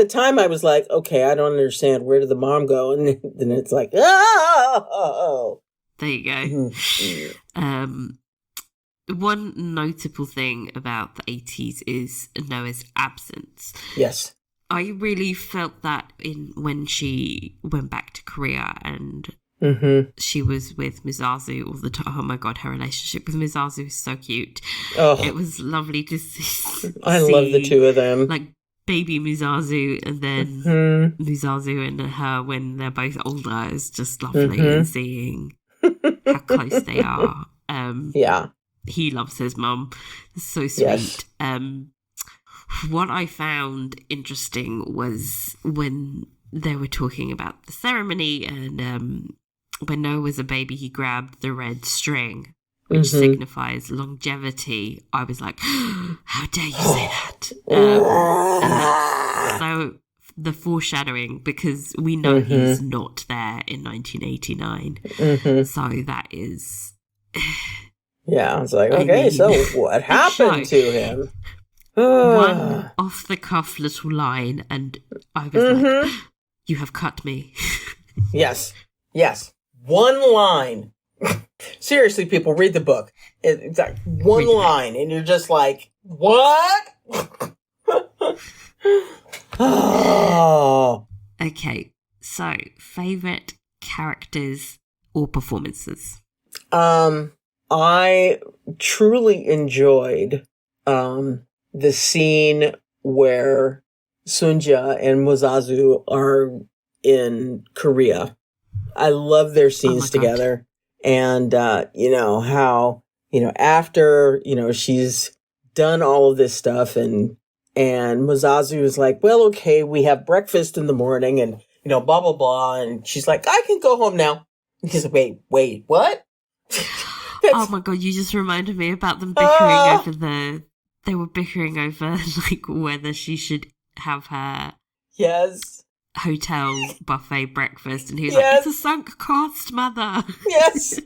time, I was like, okay, I don't understand. Where did the mom go? And then it's like, oh. There you go. Mm-hmm. One notable thing about the 80s is Noah's absence. Yes. I really felt that when she went back to Korea and she was with Mizazu all the time. Oh my God, her relationship with Mizazu is so cute. Oh. It was lovely to see. I love the two of them. Like baby Mizazu and then Mizazu and her when they're both older is just lovely and seeing how close they are. Yeah. He loves his mum. It's so sweet. Yes. What I found interesting was when they were talking about the ceremony and when Noah was a baby, he grabbed the red string, which signifies longevity. I was like, how dare you say that? So the foreshadowing, because we know he's not there in 1989. So that is... Yeah, I was like, okay, so what happened to him? One off-the-cuff little line, and I was like, you have cut me. Yes. One line. Seriously, people, read the book. It's like one line, and you're just like, what? Oh. Okay, so, favourite characters or performances? I truly enjoyed the scene where Sunja and Mozazu are in Korea. I love their scenes together. And, how, after, she's done all of this stuff and Mozazu is like, well, okay, we have breakfast in the morning and, blah, blah, blah. And she's like, I can go home now. And he's like, wait, what? Oh my God, you just reminded me about them bickering they were bickering over, like, whether she should have her hotel buffet breakfast. And he was like, it's a sunk cost, mother. Yes.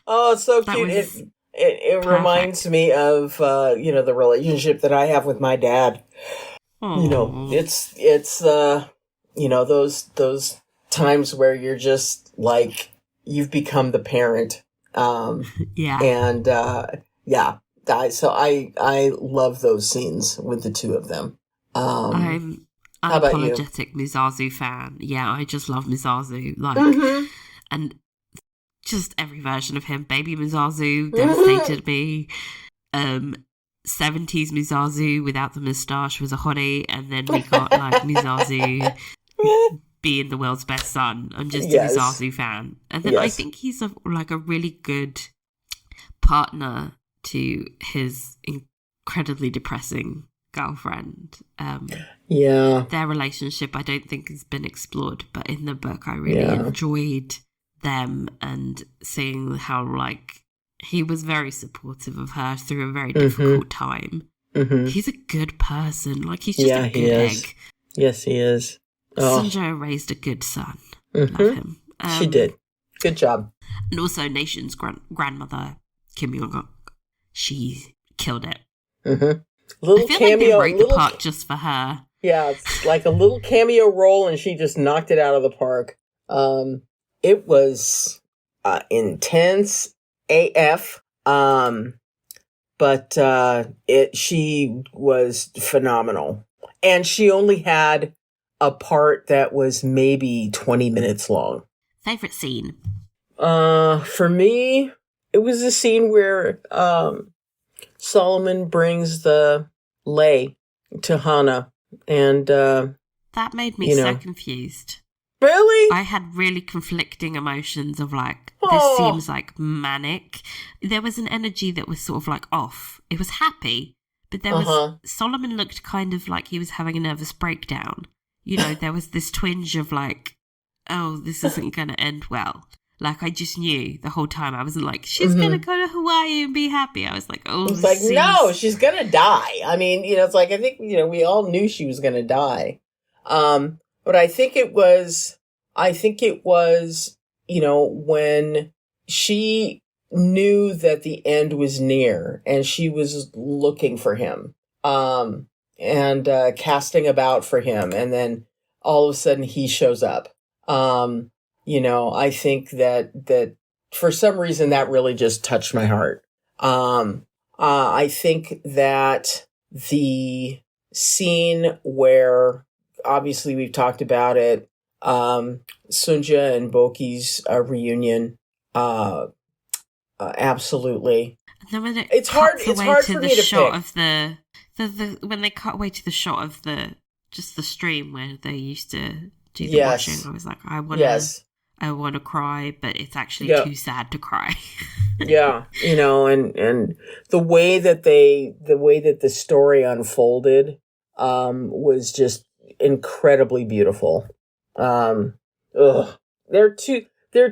Oh, so cute. It reminds me of, the relationship that I have with my dad. Aww. It's those times where you're just like, you've become the parent. And, so I love those scenes with the two of them. I'm an unapologetic Mizazu fan. Yeah, I just love Mizazu. And just every version of him. Baby Mizazu devastated me. 70s Mizazu without the moustache was a hottie, and then we got like Mizazu being the world's best son. I'm just a Mizazu fan. And then I think he's a really good partner to his incredibly depressing girlfriend. Their relationship I don't think has been explored, but in the book I really enjoyed them and seeing how he was very supportive of her through a very difficult time. He's a good person. He's just a good egg. Yes, he is. Oh. Sunjo raised a good son. Mm-hmm. Love him. She did. Good job. And also Nation's grandmother, Kim Young-ok. She killed it. Mm-hmm. Little I feel cameo, like they wrote the part just for her. Yeah, it's like a little cameo role, and she just knocked it out of the park. It was intense AF. But she was phenomenal, and she only had a part that was maybe 20 minutes long. Favorite scene? For me, it was the scene where Solomon brings the lei to Hana, and that made me so confused. Really? I had really conflicting emotions of like, this seems like manic. There was an energy that was sort of like off. It was happy, but there was, Solomon looked kind of like he was having a nervous breakdown. You know, there was this twinge of like, oh, this isn't going to end well. Like, I just knew the whole time. I wasn't like, she's going to go to Hawaii and be happy. I was like, oh, it's like, no, she's going to die. I mean, it's like, I think, we all knew she was going to die. But I think it was, when she knew that the end was near and she was looking for him, and casting about for him. And then all of a sudden he shows up. I think that for some reason that really just touched my heart. I think that the scene where, obviously we've talked about it, Sunja and Boki's reunion, absolutely. It's hard for me to shot of the when they cut away to the shot of the stream where they used to do the washing. I was like, I want to cry, but it's actually too sad to cry. Yeah, and the way that the story unfolded was just incredibly beautiful. There are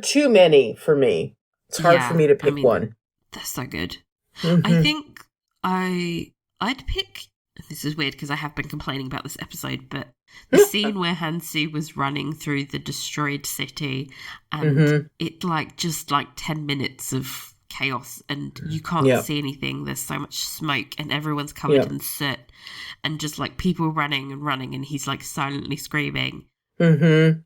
too many for me. It's hard for me to pick one. That's so good. Mm-hmm. I think I'd pick. This is weird because I have been complaining about this episode, but the scene where Hansu was running through the destroyed city, and it just 10 minutes of chaos, and you can't see anything. There's so much smoke, and everyone's covered in soot, and just people running, and he's silently screaming. Mm-hmm.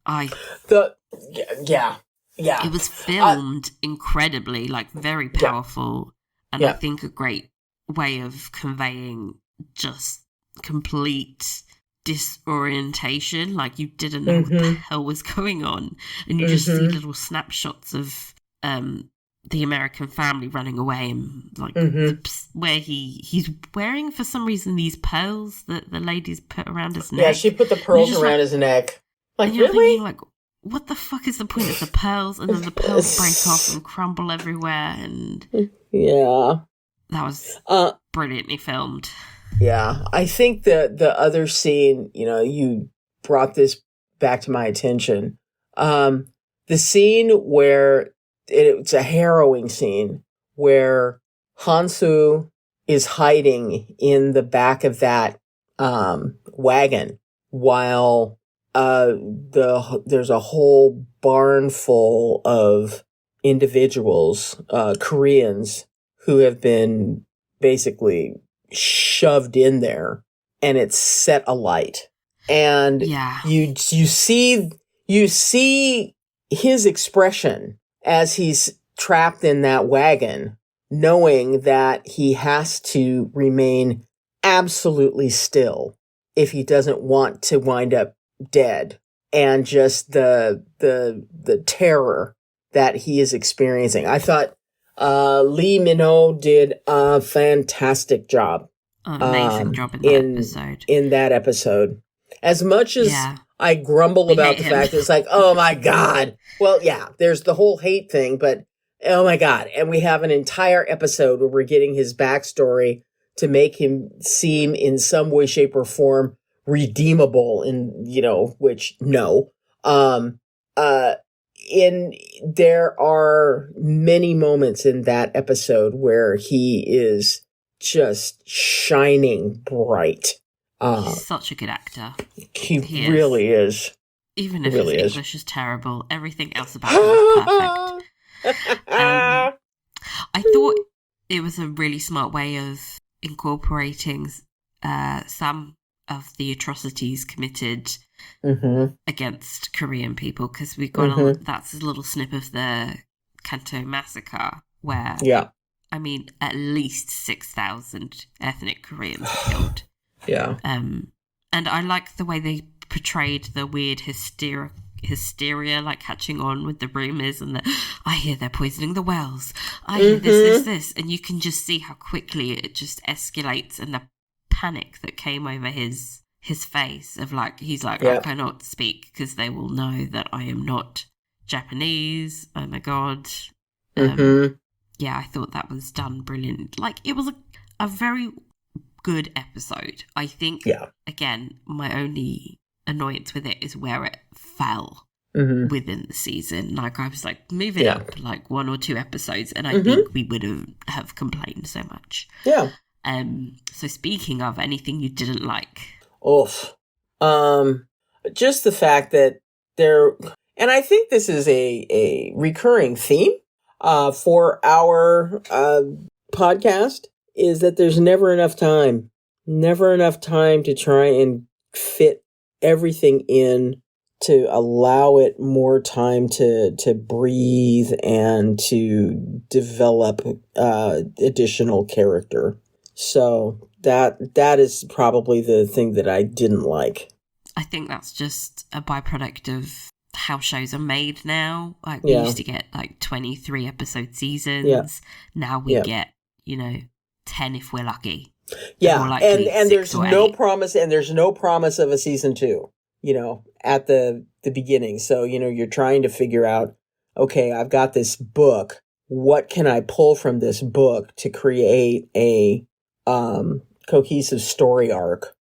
It was filmed incredibly, very powerful, and I think a great way of conveying just complete disorientation. You didn't know what the hell was going on, and you just see little snapshots of the American family running away, and where he's wearing, for some reason, these pearls that the ladies put around his neck. Yeah, she put the pearls around his neck. And you're thinking, what the fuck is the point of the pearls? And then the pearls break off and crumble everywhere, and that was brilliantly filmed. Yeah, I think the other scene, you brought this back to my attention. The scene where it's a harrowing scene where Hansu is hiding in the back of that wagon while there's a whole barn full of individuals, Koreans, who have been basically shoved in there, and it's set alight. And you see his expression as he's trapped in that wagon, knowing that he has to remain absolutely still if he doesn't want to wind up dead, and just the terror that he is experiencing. I thought Lee Min-ho did a fantastic job. Amazing job in that episode. As much as I grumble about the fact that it's oh my God. Well, yeah, there's the whole hate thing, but oh my God. And we have an entire episode where we're getting his backstory to make him seem in some way, shape, or form redeemable, which no. There are many moments in that episode where he is just shining bright. He's such a good actor. He really is. Even if his English is terrible, everything else about him is perfect. I thought it was a really smart way of incorporating some of the atrocities committed against Korean people, because we got that's a little snip of the Kanto massacre where, I mean, at least 6,000 ethnic Koreans were killed. Yeah. And I like the way they portrayed the weird hysteria, like catching on with the rumours and I hear they're poisoning the wells. I hear this. And you can just see how quickly it just escalates, and the panic that came over his face of like, he's like, I cannot speak because they will know that I am not Japanese. Oh my God. Yeah, I thought that was done brilliant. Like, it was a very good episode. I think, again, my only annoyance with it is where it fell within the season. Like, I was like, move it up like 1 or 2 episodes, and I think we would have complained so much. Yeah. So speaking of anything you didn't like. Oof. Just the fact that and I think this is a recurring theme for our podcast, is that there's never enough time to try and fit everything in, to allow it more time to breathe and to develop additional character. So that is probably the thing that I didn't like. I think that's just a byproduct of how shows are made now. Like, we used to get like 23 episode seasons. Yeah. Now we get, 10 if we're lucky. Yeah, and there's no promise, of a season 2, at the beginning. So, you're trying to figure out, okay, I've got this book. What can I pull from this book to create a cohesive story arc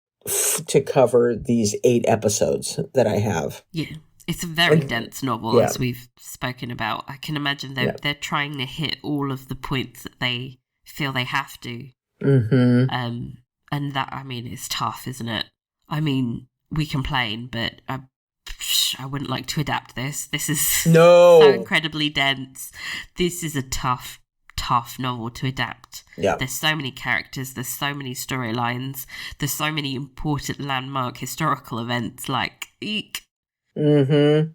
to cover these 8 episodes that I have? Yeah. It's a very dense novel, as we've spoken about. I can imagine they're trying to hit all of the points that they feel they have to. And that, I mean, it's tough, isn't it? I mean, we complain, but I wouldn't like to adapt this. This is so incredibly dense. This is a tough novel to adapt. Yeah. There's so many characters, there's so many storylines, there's so many important landmark historical events, like, eek. They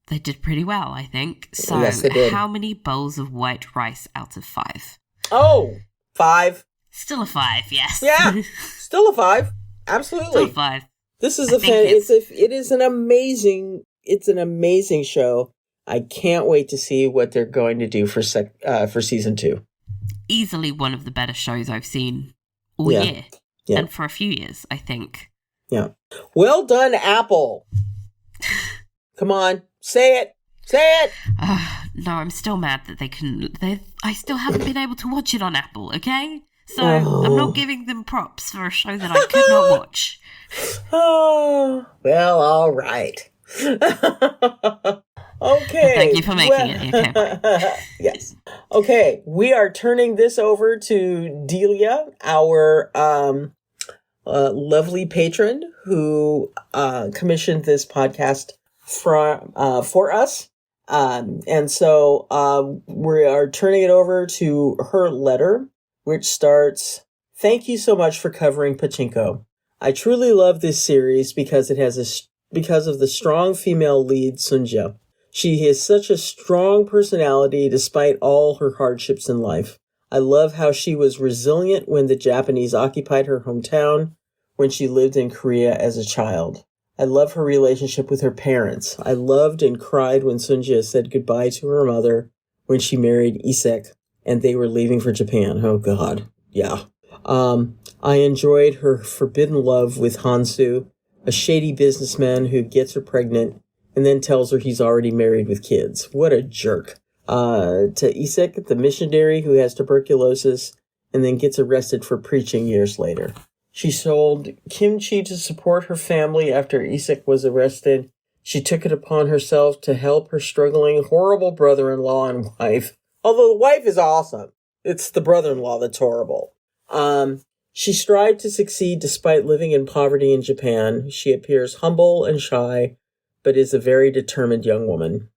did pretty well, I think. So, yes, how many bowls of white rice out of 5? Oh, 5. Still a 5, yes. Yeah, still a 5. Absolutely. Still a 5. This is it is an amazing show. I can't wait to see what they're going to do for season 2. Easily one of the better shows I've seen all year. Yeah. And for a few years, I think. Yeah. Well done, Apple. Come on, say it. No, I'm still mad that I still haven't been able to watch it on Apple, okay? So I'm not giving them props for a show that I could not watch. Oh, well, all right. Okay. Thank you for making it. Okay. Yes. Okay, we are turning this over to Delia, our lovely patron who commissioned this podcast for us. And so we are turning it over to her letter, which starts, "Thank you so much for covering Pachinko. I truly love this series because because of the strong female lead, Sunja. She has such a strong personality despite all her hardships in life. I love how she was resilient when the Japanese occupied her hometown when she lived in Korea as a child. I love her relationship with her parents. I loved and cried when Sunja said goodbye to her mother when she married Isek and they were leaving for Japan. Oh, God. Yeah. I enjoyed her forbidden love with Hansu, a shady businessman who gets her pregnant and then tells her he's already married with kids. What a jerk. To Isek, the missionary who has tuberculosis and then gets arrested for preaching years later. She sold kimchi to support her family after Isek was arrested. She took it upon herself to help her struggling, horrible brother-in-law and wife. Although the wife is awesome. It's the brother-in-law that's horrible. She strived to succeed despite living in poverty in Japan. She appears humble and shy, but is a very determined young woman.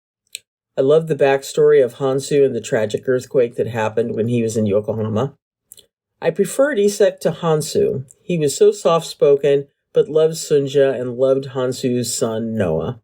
I love the backstory of Hansu and the tragic earthquake that happened when he was in Yokohama. I preferred Isak to Hansu. He was so soft-spoken, but loved Sunja and loved Hansu's son, Noah.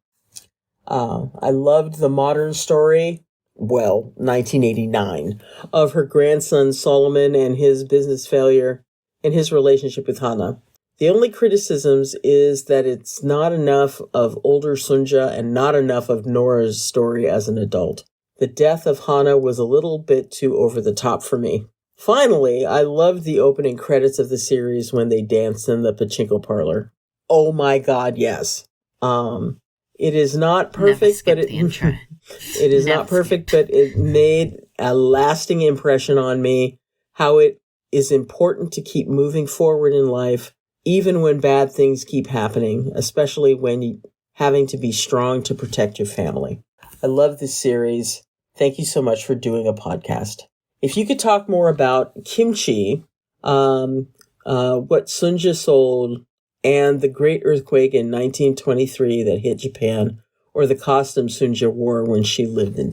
I loved the modern story, 1989, of her grandson Solomon and his business failure and his relationship with Hana. The only criticisms is that it's not enough of older Sunja and not enough of Nora's story as an adult. The death of Hana was a little bit too over the top for me. Finally, I loved the opening credits of the series when they danced in the Pachinko parlor. Oh my God, yes. It is not perfect, but it is not perfect, but it made a lasting impression on me. How it is important to keep moving forward in life, even when bad things keep happening, especially when you having to be strong to protect your family. I love this series. Thank you so much for doing a podcast. If you could talk more about kimchi, what Sunja sold, and the great earthquake in 1923 that hit Japan, or the costume Sunja wore when she lived in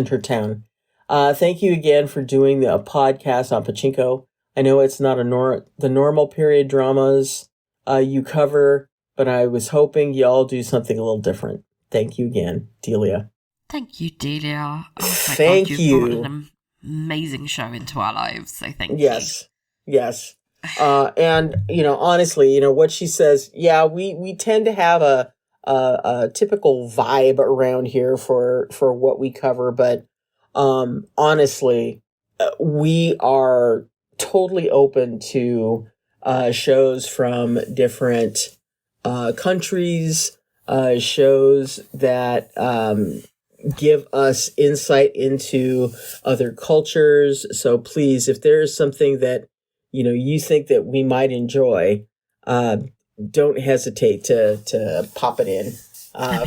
her town. Thank you again for doing a podcast on Pachinko. I know it's not the normal period dramas you cover, but I was hoping y'all do something a little different. Thank you again, Delia. Thank you, Delia. Oh, Thank you. Brought an amazing show into our lives, so thank you. Yes. And, honestly, what she says, we tend to have a typical vibe around here for what we cover, but honestly, we are totally open to shows from different countries, shows that give us insight into other cultures. So please, if there is something that you think that we might enjoy, don't hesitate to pop it in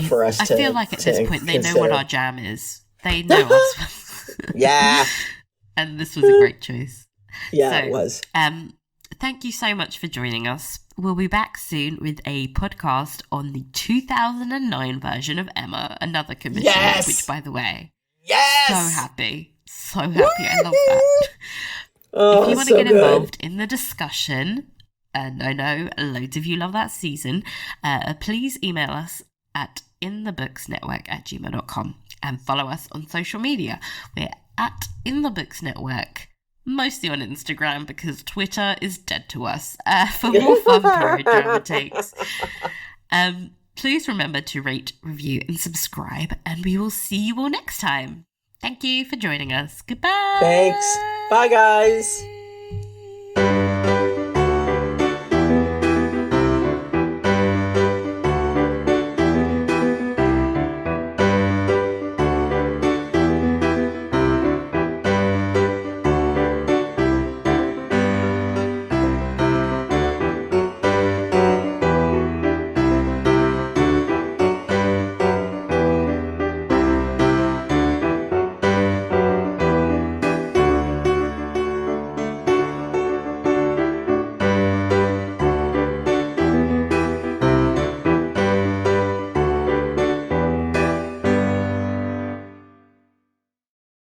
for us to. I feel like at this point they know what our jam is. They know us. Yeah. And this was a great choice. Yeah, it was. Thank you so much for joining us. We'll be back soon with a podcast on the 2009 version of Emma, another commission. Yes! Which, by the way, yes! So happy. I love that. Oh, if you want to get involved in the discussion, and I know loads of you love that season, please email us at inthebooksnetwork@gmail.com and follow us on social media. We're at inthebooksnetwork, mostly on Instagram because Twitter is dead to us, for more fun period drama takes. Please remember to rate, review, and subscribe, and we will see you all next time. Thank you for joining us. Goodbye. Thanks. Bye, guys.